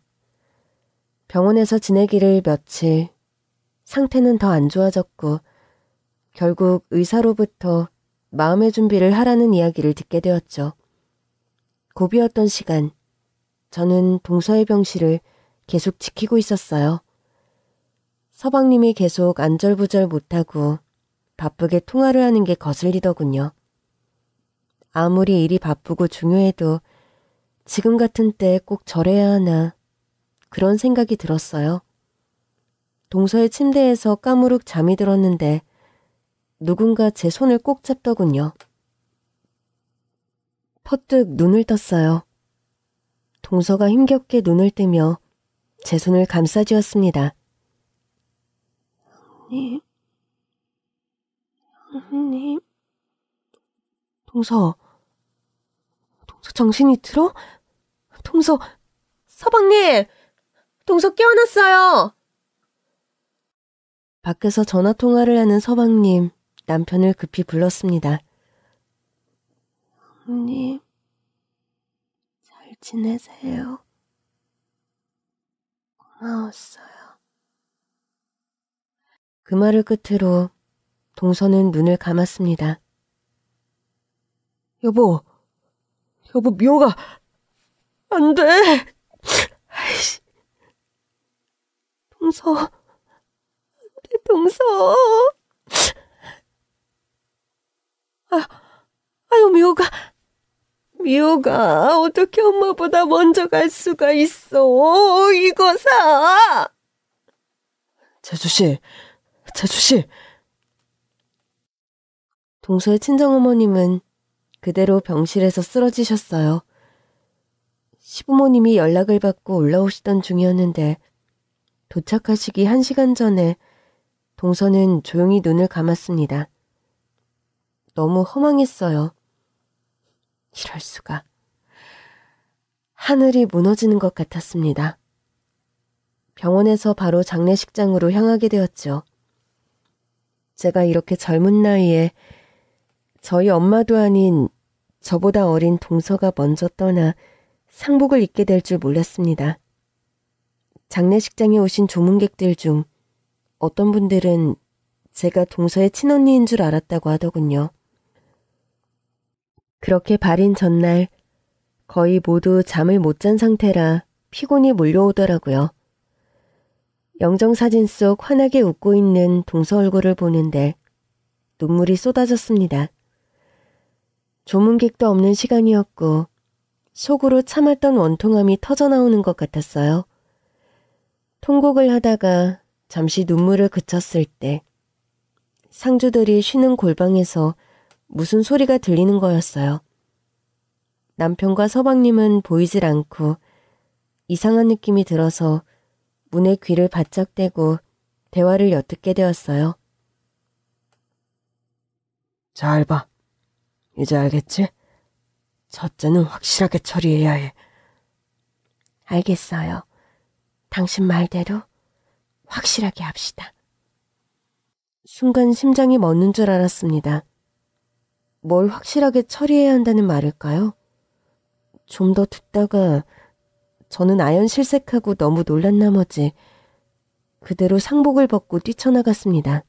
병원에서 지내기를 며칠, 상태는 더 안 좋아졌고 결국 의사로부터 마음의 준비를 하라는 이야기를 듣게 되었죠. 고비였던 시간, 저는 동서의 병실을 계속 지키고 있었어요. 서방님이 계속 안절부절 못하고 바쁘게 통화를 하는 게 거슬리더군요. 아무리 일이 바쁘고 중요해도 지금 같은 때에 꼭 저래야 하나 그런 생각이 들었어요. 동서의 침대에서 까무룩 잠이 들었는데 누군가 제 손을 꼭 잡더군요. 퍼뜩 눈을 떴어요. 동서가 힘겹게 눈을 뜨며 제 손을 감싸쥐었습니다. 형님, 동서 정신이 들어? 동서, 서방님! 동서 깨어났어요! 밖에서 전화통화를 하는 서방님, 남편을 급히 불렀습니다. 형님, 잘 지내세요? 고마웠어요. 그 말을 끝으로 동서는 눈을 감았습니다. 여보, 미호가 안 돼. 아이씨. 동서, 안 돼, 동서. 아유, 미호가 어떻게 엄마보다 먼저 갈 수가 있어. 이거 사. 재주씨. 동서의 친정어머님은 그대로 병실에서 쓰러지셨어요. 시부모님이 연락을 받고 올라오시던 중이었는데 도착하시기 1시간 전에 동서는 조용히 눈을 감았습니다. 너무 허망했어요. 이럴 수가. 하늘이 무너지는 것 같았습니다. 병원에서 바로 장례식장으로 향하게 되었죠. 제가 이렇게 젊은 나이에 저희 엄마도 아닌 저보다 어린 동서가 먼저 떠나 상복을 입게 될 줄 몰랐습니다. 장례식장에 오신 조문객들 중 어떤 분들은 제가 동서의 친언니인 줄 알았다고 하더군요. 그렇게 발인 전날 거의 모두 잠을 못 잔 상태라 피곤이 몰려오더라고요. 영정사진 속 환하게 웃고 있는 동서 얼굴을 보는데 눈물이 쏟아졌습니다. 조문객도 없는 시간이었고 속으로 참았던 원통함이 터져나오는 것 같았어요. 통곡을 하다가 잠시 눈물을 그쳤을 때 상주들이 쉬는 골방에서 무슨 소리가 들리는 거였어요. 남편과 서방님은 보이질 않고 이상한 느낌이 들어서 문에 귀를 바짝 대고 대화를 엿듣게 되었어요. 잘 봐. 이제 알겠지? 첫째는 확실하게 처리해야 해. 알겠어요. 당신 말대로 확실하게 합시다. 순간 심장이 멎는 줄 알았습니다. 뭘 확실하게 처리해야 한다는 말일까요? 좀 더 듣다가 저는 아연실색하고 너무 놀란 나머지 그대로 상복을 벗고 뛰쳐나갔습니다.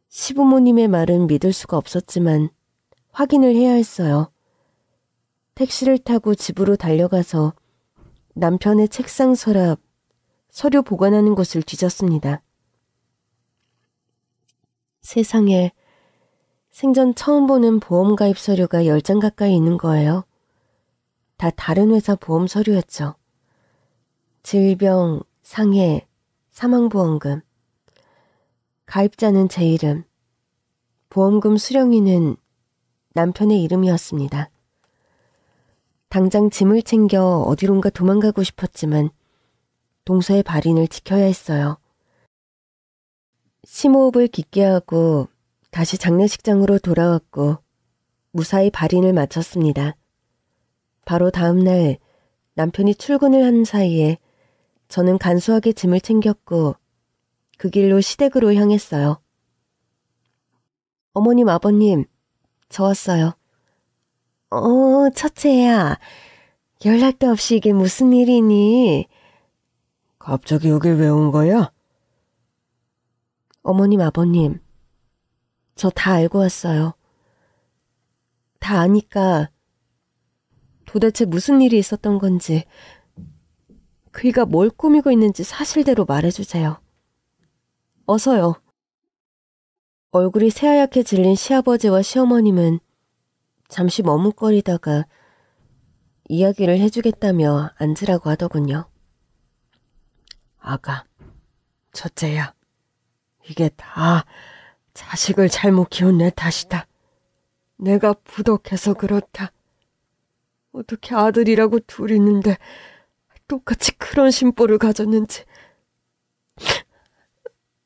시부모님의 말은 믿을 수가 없었지만 확인을 해야 했어요. 택시를 타고 집으로 달려가서 남편의 책상 서랍, 서류 보관하는 곳을 뒤졌습니다. 세상에 생전 처음 보는 보험 가입 서류가 10장 가까이 있는 거예요. 다 다른 회사 보험 서류였죠. 질병, 상해, 사망보험금. 가입자는 제 이름, 보험금 수령인은 남편의 이름이었습니다. 당장 짐을 챙겨 어디론가 도망가고 싶었지만 동서의 발인을 지켜야 했어요. 심호흡을 깊게 하고 다시 장례식장으로 돌아왔고 무사히 발인을 마쳤습니다. 바로 다음 날 남편이 출근을 한 사이에 저는 간소하게 짐을 챙겼고 그 길로 시댁으로 향했어요. 어머님, 아버님, 저 왔어요. 첫째야. 연락도 없이 이게 무슨 일이니? 갑자기 여길 왜 온 거야? 어머님, 아버님, 저 다 알고 왔어요. 다 아니까 도대체 무슨 일이 있었던 건지, 그이가 뭘 꾸미고 있는지 사실대로 말해주세요. 어서요. 얼굴이 새하얗게 질린 시아버지와 시어머님은 잠시 머뭇거리다가 이야기를 해주겠다며 앉으라고 하더군요. 아가, 첫째야, 이게 다 자식을 잘못 키운 내 탓이다. 내가 부덕해서 그렇다. 어떻게 아들이라고 둘 있는데 똑같이 그런 심보를 가졌는지.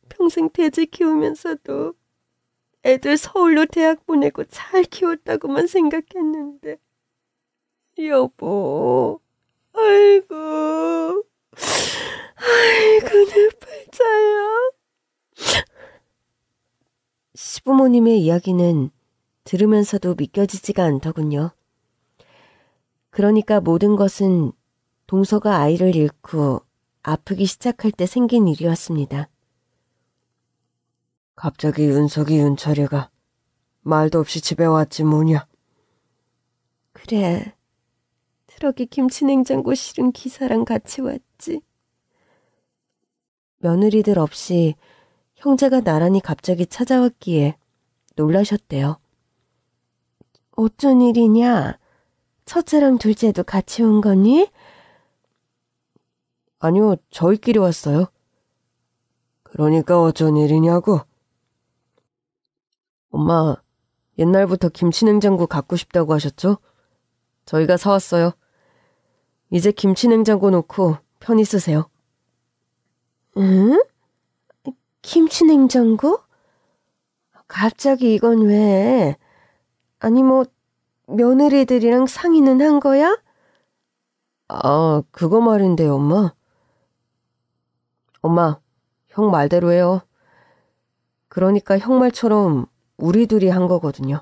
평생 돼지 키우면서도 애들 서울로 대학 보내고 잘 키웠다고만 생각했는데. 여보, 아이고 내 팔자야. 시부모님의 이야기는 들으면서도 믿겨지지가 않더군요. 그러니까 모든 것은 동서가 아이를 잃고 아프기 시작할 때 생긴 일이었습니다. 갑자기 윤석이 윤철이가 말도 없이 집에 왔지 뭐냐. 그래, 트럭에 김치냉장고 실은 기사랑 같이 왔지. 며느리들 없이 형제가 나란히 갑자기 찾아왔기에 놀라셨대요. 어쩐 일이냐? 첫째랑 둘째도 같이 온 거니? 아니요, 저희끼리 왔어요. 그러니까 어쩐 일이냐고? 엄마, 옛날부터 김치냉장고 갖고 싶다고 하셨죠? 저희가 사왔어요. 이제 김치냉장고 놓고 편히 쓰세요. 응? 김치냉장고? 갑자기 이건 왜? 아니 뭐 며느리들이랑 상의는 한 거야? 아, 그거 말인데요, 엄마. 엄마, 형 말대로 해요. 그러니까 형 말처럼 우리 둘이 한 거거든요.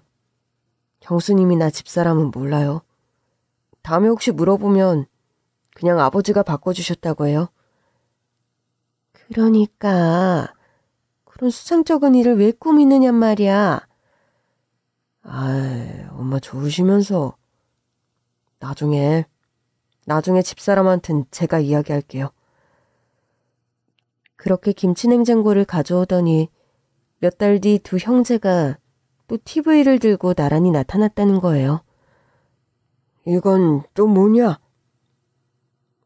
형수님이나 집사람은 몰라요. 다음에 혹시 물어보면 그냥 아버지가 바꿔주셨다고 해요. 그러니까 그런 수상쩍은 일을 왜 꾸미느냔 말이야. 아이, 엄마 좋으시면서. 나중에 집사람한텐 제가 이야기할게요. 그렇게 김치냉장고를 가져오더니 몇 달 뒤 두 형제가 또 TV를 들고 나란히 나타났다는 거예요. 이건 또 뭐냐?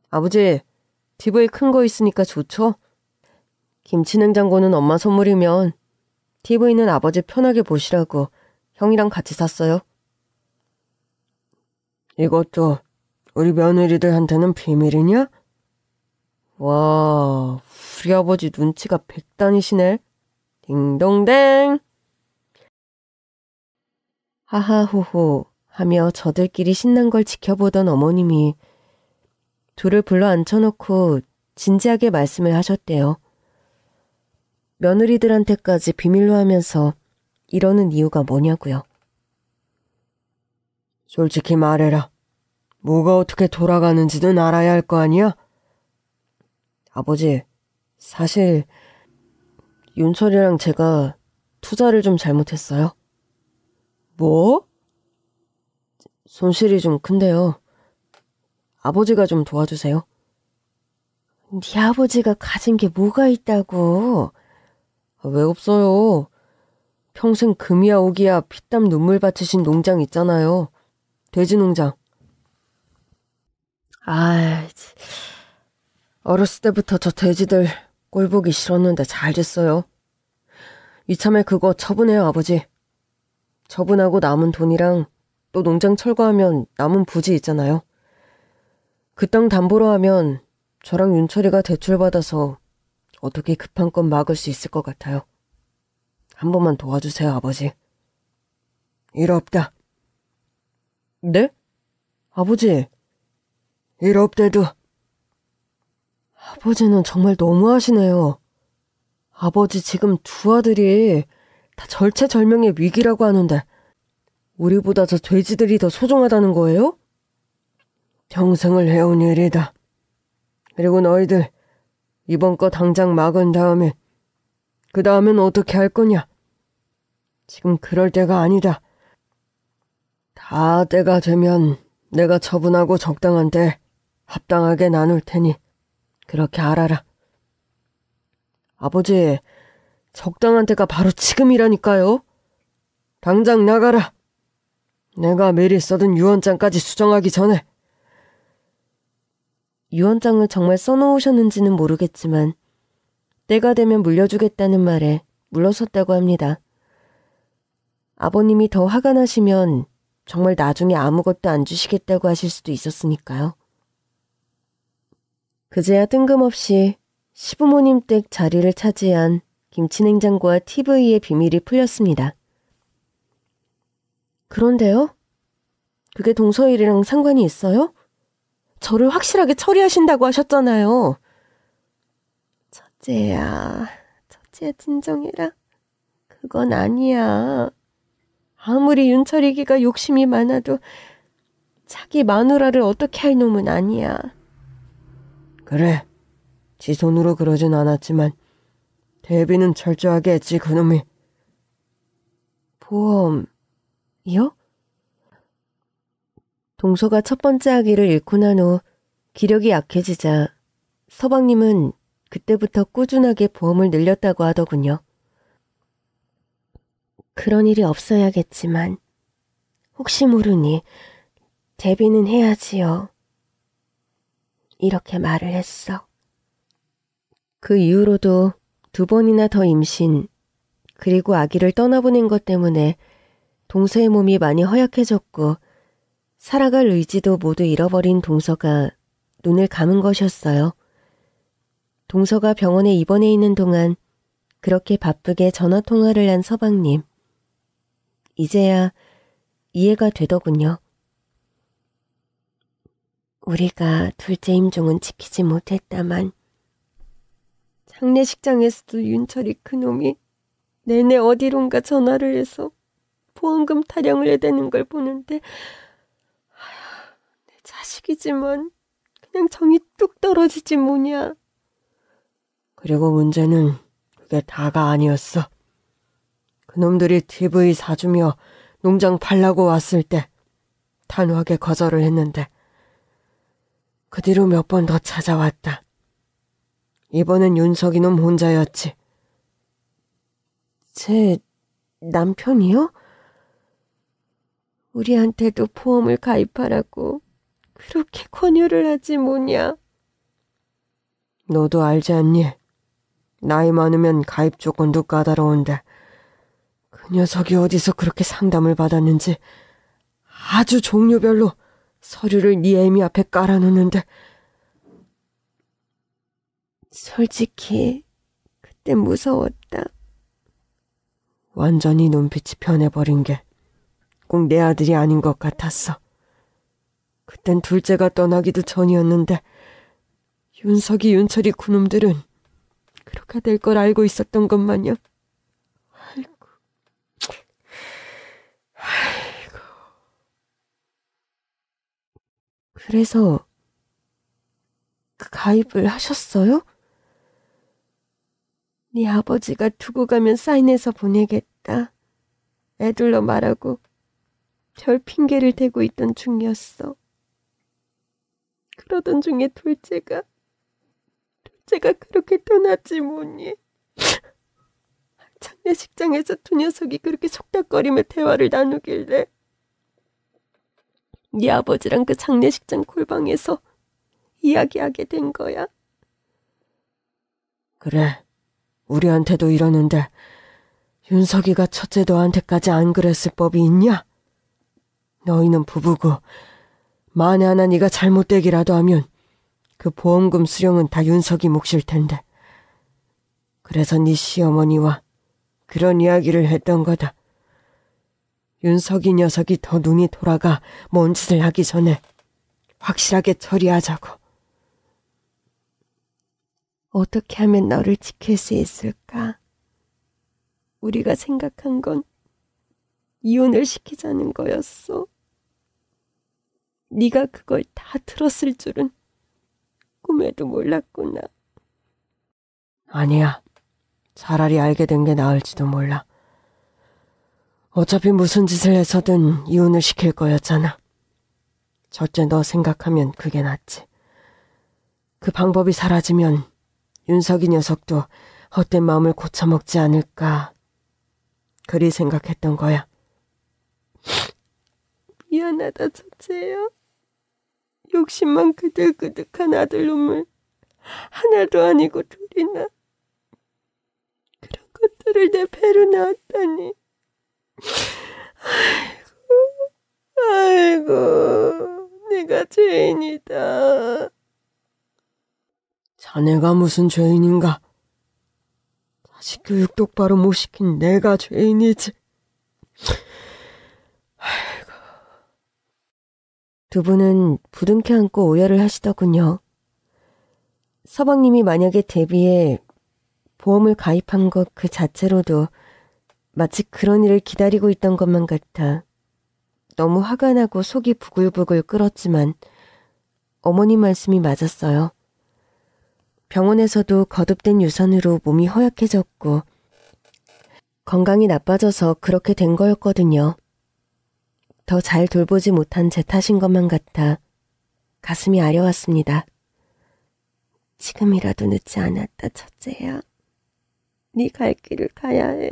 아버지, TV 큰 거 있으니까 좋죠? 김치냉장고는 엄마 선물이면 TV는 아버지 편하게 보시라고 형이랑 같이 샀어요. 이것도 우리 며느리들한테는 비밀이냐? 와, 우리 아버지 눈치가 백단이시네. 딩동댕. 하하호호 하며 저들끼리 신난 걸 지켜보던 어머님이 둘을 불러 앉혀놓고 진지하게 말씀을 하셨대요. 며느리들한테까지 비밀로 하면서 이러는 이유가 뭐냐고요. 솔직히 말해라. 뭐가 어떻게 돌아가는지는 알아야 할 거 아니야? 아버지, 사실 윤철이랑 제가 투자를 좀 잘못했어요. 뭐? 손실이 좀 큰데요. 아버지가 좀 도와주세요. 네 아버지가 가진 게 뭐가 있다고? 왜 없어요? 평생 금이야 오기야 피땀 눈물 바치신 농장 있잖아요. 돼지 농장. 아, 어렸을 때부터 저 돼지들 꼴 보기 싫었는데 잘 됐어요. 이참에 그거 처분해요, 아버지. 처분하고 남은 돈이랑 또 농장 철거하면 남은 부지 있잖아요. 그 땅 담보로 하면 저랑 윤철이가 대출받아서 어떻게 급한 건 막을 수 있을 것 같아요. 한 번만 도와주세요, 아버지. 일 없다. 네? 아버지. 일 없대도. 아버지는 정말 너무하시네요. 아버지 지금 두 아들이 다 절체절명의 위기라고 하는데 우리보다 저 돼지들이 더 소중하다는 거예요? 평생을 해온 일이다. 그리고 너희들 이번 거 당장 막은 다음에 그 다음엔 어떻게 할 거냐? 지금 그럴 때가 아니다. 다 때가 되면 내가 처분하고 적당한 때 합당하게 나눌 테니 그렇게 알아라. 아버지, 적당한 때가 바로 지금이라니까요. 당장 나가라. 내가 미리 써둔 유언장까지 수정하기 전에. 유언장을 정말 써놓으셨는지는 모르겠지만 때가 되면 물려주겠다는 말에 물러섰다고 합니다. 아버님이 더 화가 나시면 정말 나중에 아무것도 안 주시겠다고 하실 수도 있었으니까요. 그제야 뜬금없이 시부모님 댁 자리를 차지한 김치냉장고와 TV의 비밀이 풀렸습니다. 그런데요? 그게 동서일이랑 상관이 있어요? 저를 확실하게 처리하신다고 하셨잖아요. 첫째야 진정해라. 그건 아니야. 아무리 윤철이기가 욕심이 많아도 자기 마누라를 어떻게 할 놈은 아니야. 그래, 지 손으로 그러진 않았지만 대비는 철저하게 했지 그놈이. 보험이요? 동서가 첫 번째 아기를 잃고 난 후 기력이 약해지자 서방님은 그때부터 꾸준하게 보험을 늘렸다고 하더군요. 그런 일이 없어야겠지만 혹시 모르니 대비는 해야지요. 이렇게 말을 했어. 그 이후로도 2번이나 더 임신, 그리고 아기를 떠나보낸 것 때문에 동서의 몸이 많이 허약해졌고 살아갈 의지도 모두 잃어버린 동서가 눈을 감은 것이었어요. 동서가 병원에 입원해 있는 동안 그렇게 바쁘게 전화통화를 한 서방님. 이제야 이해가 되더군요. 우리가 둘째 임종은 지키지 못했다만 장례식장에서도 윤철이 그놈이 내내 어디론가 전화를 해서 보험금 타령을 해대는 걸 보는데 내 자식이지만 그냥 정이 뚝 떨어지지 뭐냐. 그리고 문제는 그게 다가 아니었어. 그놈들이 TV 사주며 농장 팔라고 왔을 때 단호하게 거절을 했는데 그 뒤로 몇 번 더 찾아왔다. 이번엔 윤석이 놈 혼자였지. 제 남편이요? 우리한테도 보험을 가입하라고 그렇게 권유를 하지 뭐냐. 너도 알지 않니? 나이 많으면 가입 조건도 까다로운데 그 녀석이 어디서 그렇게 상담을 받았는지 아주 종류별로 서류를 네 애미 앞에 깔아놓는데 솔직히 그때 무서웠다. 완전히 눈빛이 변해버린 게 꼭 내 아들이 아닌 것 같았어. 그땐 둘째가 떠나기도 전이었는데 윤석이 윤철이 그놈들은 그렇게 될 걸 알고 있었던 것 마냥. 아이고. 그래서 그 가입을 하셨어요? 네 아버지가 두고 가면 사인해서 보내겠다. 애들로 말하고 별 핑계를 대고 있던 중이었어. 그러던 중에 둘째가 그렇게 떠났지 뭐니. 장례식장에서 두 녀석이 그렇게 속닥거리며 대화를 나누길래 네 아버지랑 그 장례식장 골방에서 이야기하게 된 거야. 그래, 우리한테도 이러는데 윤석이가 첫째 너한테까지 안 그랬을 법이 있냐? 너희는 부부고 만에 하나 네가 잘못되기라도 하면 그 보험금 수령은 다 윤석이 몫일 텐데. 그래서 네 시어머니와 그런 이야기를 했던 거다. 윤석이 녀석이 더 눈이 돌아가 뭔 짓을 하기 전에 확실하게 처리하자고. 어떻게 하면 너를 지킬 수 있을까? 우리가 생각한 건 이혼을 시키자는 거였어. 네가 그걸 다 들었을 줄은 꿈에도 몰랐구나. 아니야. 차라리 알게 된 게 나을지도 몰라. 어차피 무슨 짓을 해서든 이혼을 시킬 거였잖아. 첫째 너 생각하면 그게 낫지. 그 방법이 사라지면 윤석이 녀석도 헛된 마음을 고쳐먹지 않을까. 그리 생각했던 거야. 미안하다 첫째야. 욕심만 그득그득한 아들놈을 하나도 아니고 둘이나 그런 것들을 내 배로 낳았다니. 아이고, 내가 죄인이다. 자네가 무슨 죄인인가? 자식 교육 똑바로 못 시킨 내가 죄인이지. 아이고. 두 분은 부둥켜 안고 오열을 하시더군요. 서방님이 만약에 데뷔해 보험을 가입한 것 그 자체로도 마치 그런 일을 기다리고 있던 것만 같아 너무 화가 나고 속이 부글부글 끓었지만 어머니 말씀이 맞았어요. 병원에서도 거듭된 유산으로 몸이 허약해졌고 건강이 나빠져서 그렇게 된 거였거든요. 더 잘 돌보지 못한 제 탓인 것만 같아 가슴이 아려왔습니다. 지금이라도 늦지 않았다, 첫째야. 네 갈 길을 가야 해.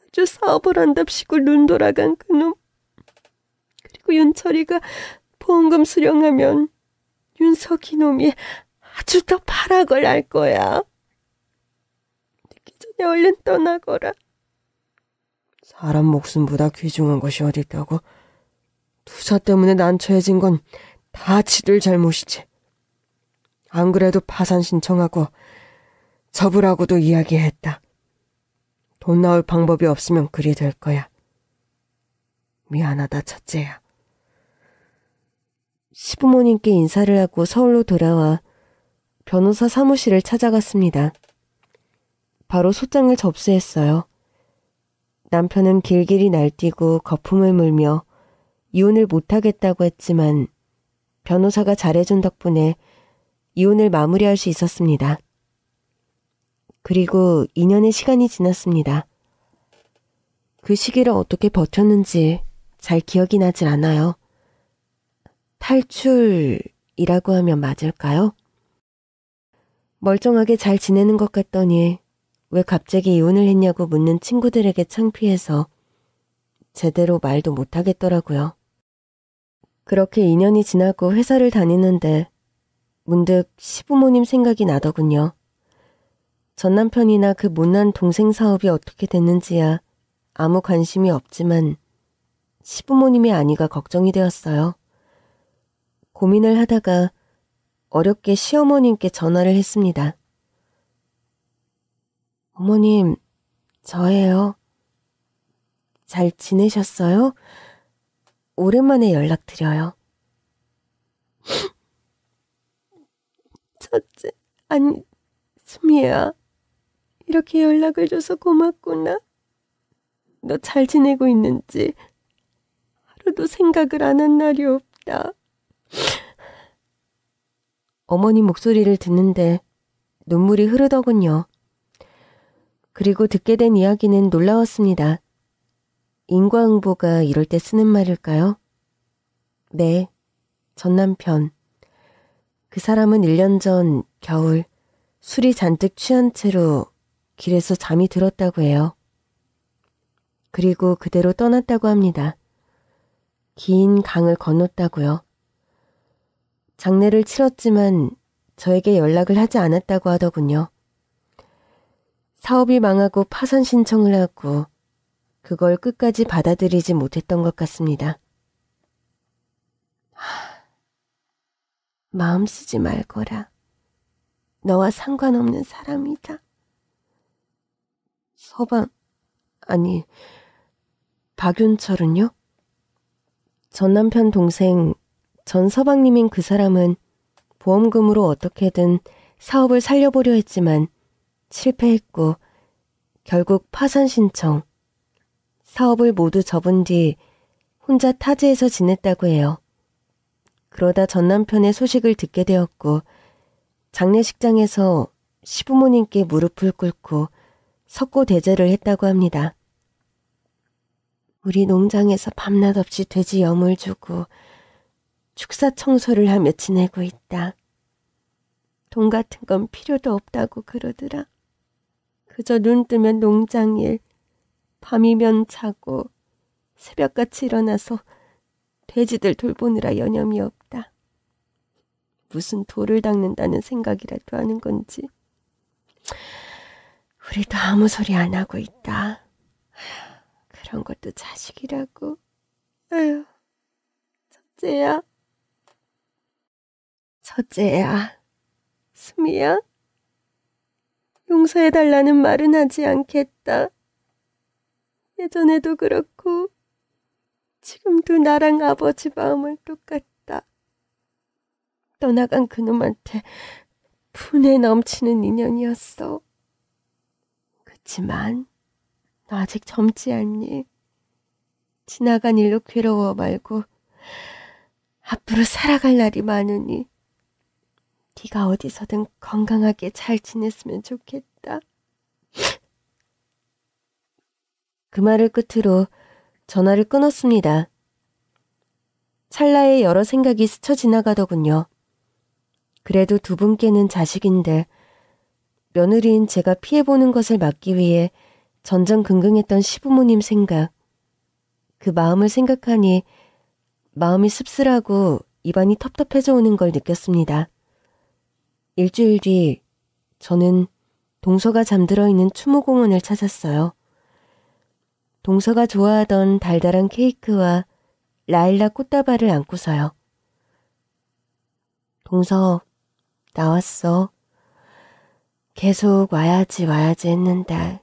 아주 사업을 한답시고 눈 돌아간 그놈. 그리고 윤철이가 보험금 수령하면 윤석이 놈이 아주 더 파락을 할 거야. 늦기 전에 얼른 떠나거라. 사람 목숨보다 귀중한 것이 어디 있다고? 투사 때문에 난처해진 건 다 지들 잘못이지. 안 그래도 파산 신청하고 접으라고도 이야기했다. 돈 나올 방법이 없으면 그리 될 거야. 미안하다, 첫째야. 시부모님께 인사를 하고 서울로 돌아와 변호사 사무실을 찾아갔습니다. 바로 소장을 접수했어요. 남편은 길길이 날뛰고 거품을 물며 이혼을 못하겠다고 했지만 변호사가 잘해준 덕분에 이혼을 마무리할 수 있었습니다. 그리고 2년의 시간이 지났습니다. 그 시기를 어떻게 버텼는지 잘 기억이 나질 않아요. 탈출이라고 하면 맞을까요? 멀쩡하게 잘 지내는 것 같더니 왜 갑자기 이혼을 했냐고 묻는 친구들에게 창피해서 제대로 말도 못하겠더라고요. 그렇게 2년이 지나고 회사를 다니는데 문득 시부모님 생각이 나더군요. 전 남편이나 그 못난 동생 사업이 어떻게 됐는지야 아무 관심이 없지만 시부모님의 안위가 걱정이 되었어요. 고민을 하다가 어렵게 시어머님께 전화를 했습니다. 어머님, 저예요. 잘 지내셨어요? 오랜만에 연락드려요. 첫째, 아니, 수미야. 이렇게 연락을 줘서 고맙구나. 너 잘 지내고 있는지 하루도 생각을 안 한 날이 없다. 어머니 목소리를 듣는데 눈물이 흐르더군요. 그리고 듣게 된 이야기는 놀라웠습니다. 인과응보가 이럴 때 쓰는 말일까요? 네, 전 남편. 그 사람은 1년 전 겨울 술이 잔뜩 취한 채로 길에서 잠이 들었다고 해요. 그리고 그대로 떠났다고 합니다. 긴 강을 건넜다고요. 장례를 치렀지만 저에게 연락을 하지 않았다고 하더군요. 사업이 망하고 파산 신청을 하고 그걸 끝까지 받아들이지 못했던 것 같습니다. 마음 쓰지 말거라. 너와 상관없는 사람이다. 박윤철은요? 전 남편 동생 전 서방님인 그 사람은 보험금으로 어떻게든 사업을 살려보려 했지만 실패했고 결국 파산 신청, 사업을 모두 접은 뒤 혼자 타지에서 지냈다고 해요. 그러다 전 남편의 소식을 듣게 되었고 장례식장에서 시부모님께 무릎을 꿇고 석고대죄를 했다고 합니다. 우리 농장에서 밤낮 없이 돼지 염을 주고 축사 청소를 하며 지내고 있다. 돈 같은 건 필요도 없다고 그러더라. 그저 눈 뜨면 농장일, 밤이면 자고 새벽같이 일어나서 돼지들 돌보느라 여념이 없다. 무슨 돌을 닦는다는 생각이라도 하는 건지. 우리도 아무 소리 안 하고 있다. 그런 것도 자식이라고. 아휴, 첫째야. 수미야. 용서해달라는 말은 하지 않겠다. 예전에도 그렇고 지금도 나랑 아버지 마음은 똑같다. 떠나간 그놈한테 분에 넘치는 인연이었어. 그치만 너 아직 젊지 않니? 지나간 일로 괴로워 말고 앞으로 살아갈 날이 많으니 네가 어디서든 건강하게 잘 지냈으면 좋겠다. 그 말을 끝으로 전화를 끊었습니다. 찰나에 여러 생각이 스쳐 지나가더군요. 그래도 두 분께는 자식인데 며느리인 제가 피해보는 것을 막기 위해 전전긍긍했던 시부모님 생각. 그 마음을 생각하니 마음이 씁쓸하고 입안이 텁텁해져 오는 걸 느꼈습니다. 일주일 뒤 저는 동서가 잠들어 있는 추모공원을 찾았어요. 동서가 좋아하던 달달한 케이크와 라일락 꽃다발을 안고서요. 동서, 나왔어. 계속 와야지 했는데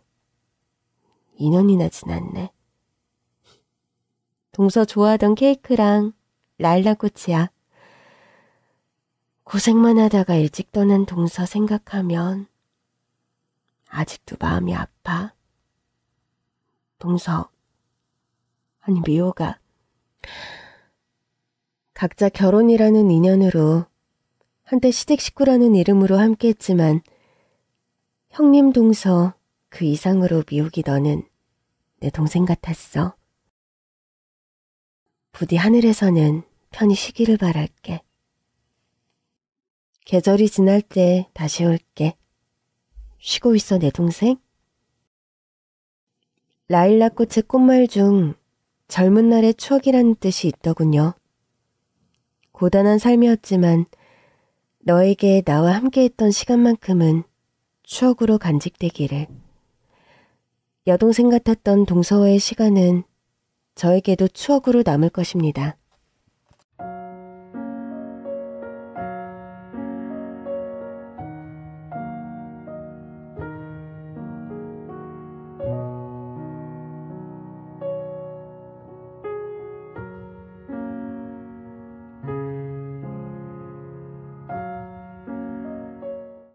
2년이나 지났네. 동서 좋아하던 케이크랑 라일락 꽃이야. 고생만 하다가 일찍 떠난 동서 생각하면 아직도 마음이 아파. 동서, 아니 미호가. 각자 결혼이라는 인연으로 한때 시댁 식구라는 이름으로 함께했지만 형님 동서 그 이상으로 미호기 너는 내 동생 같았어. 부디 하늘에서는 편히 쉬기를 바랄게. 계절이 지날 때 다시 올게. 쉬고 있어 내 동생. 라일락 꽃의 꽃말 중 젊은 날의 추억이라는 뜻이 있더군요. 고단한 삶이었지만 너에게 나와 함께했던 시간만큼은 추억으로 간직되기를. 여동생 같았던 동서와의 시간은 저에게도 추억으로 남을 것입니다.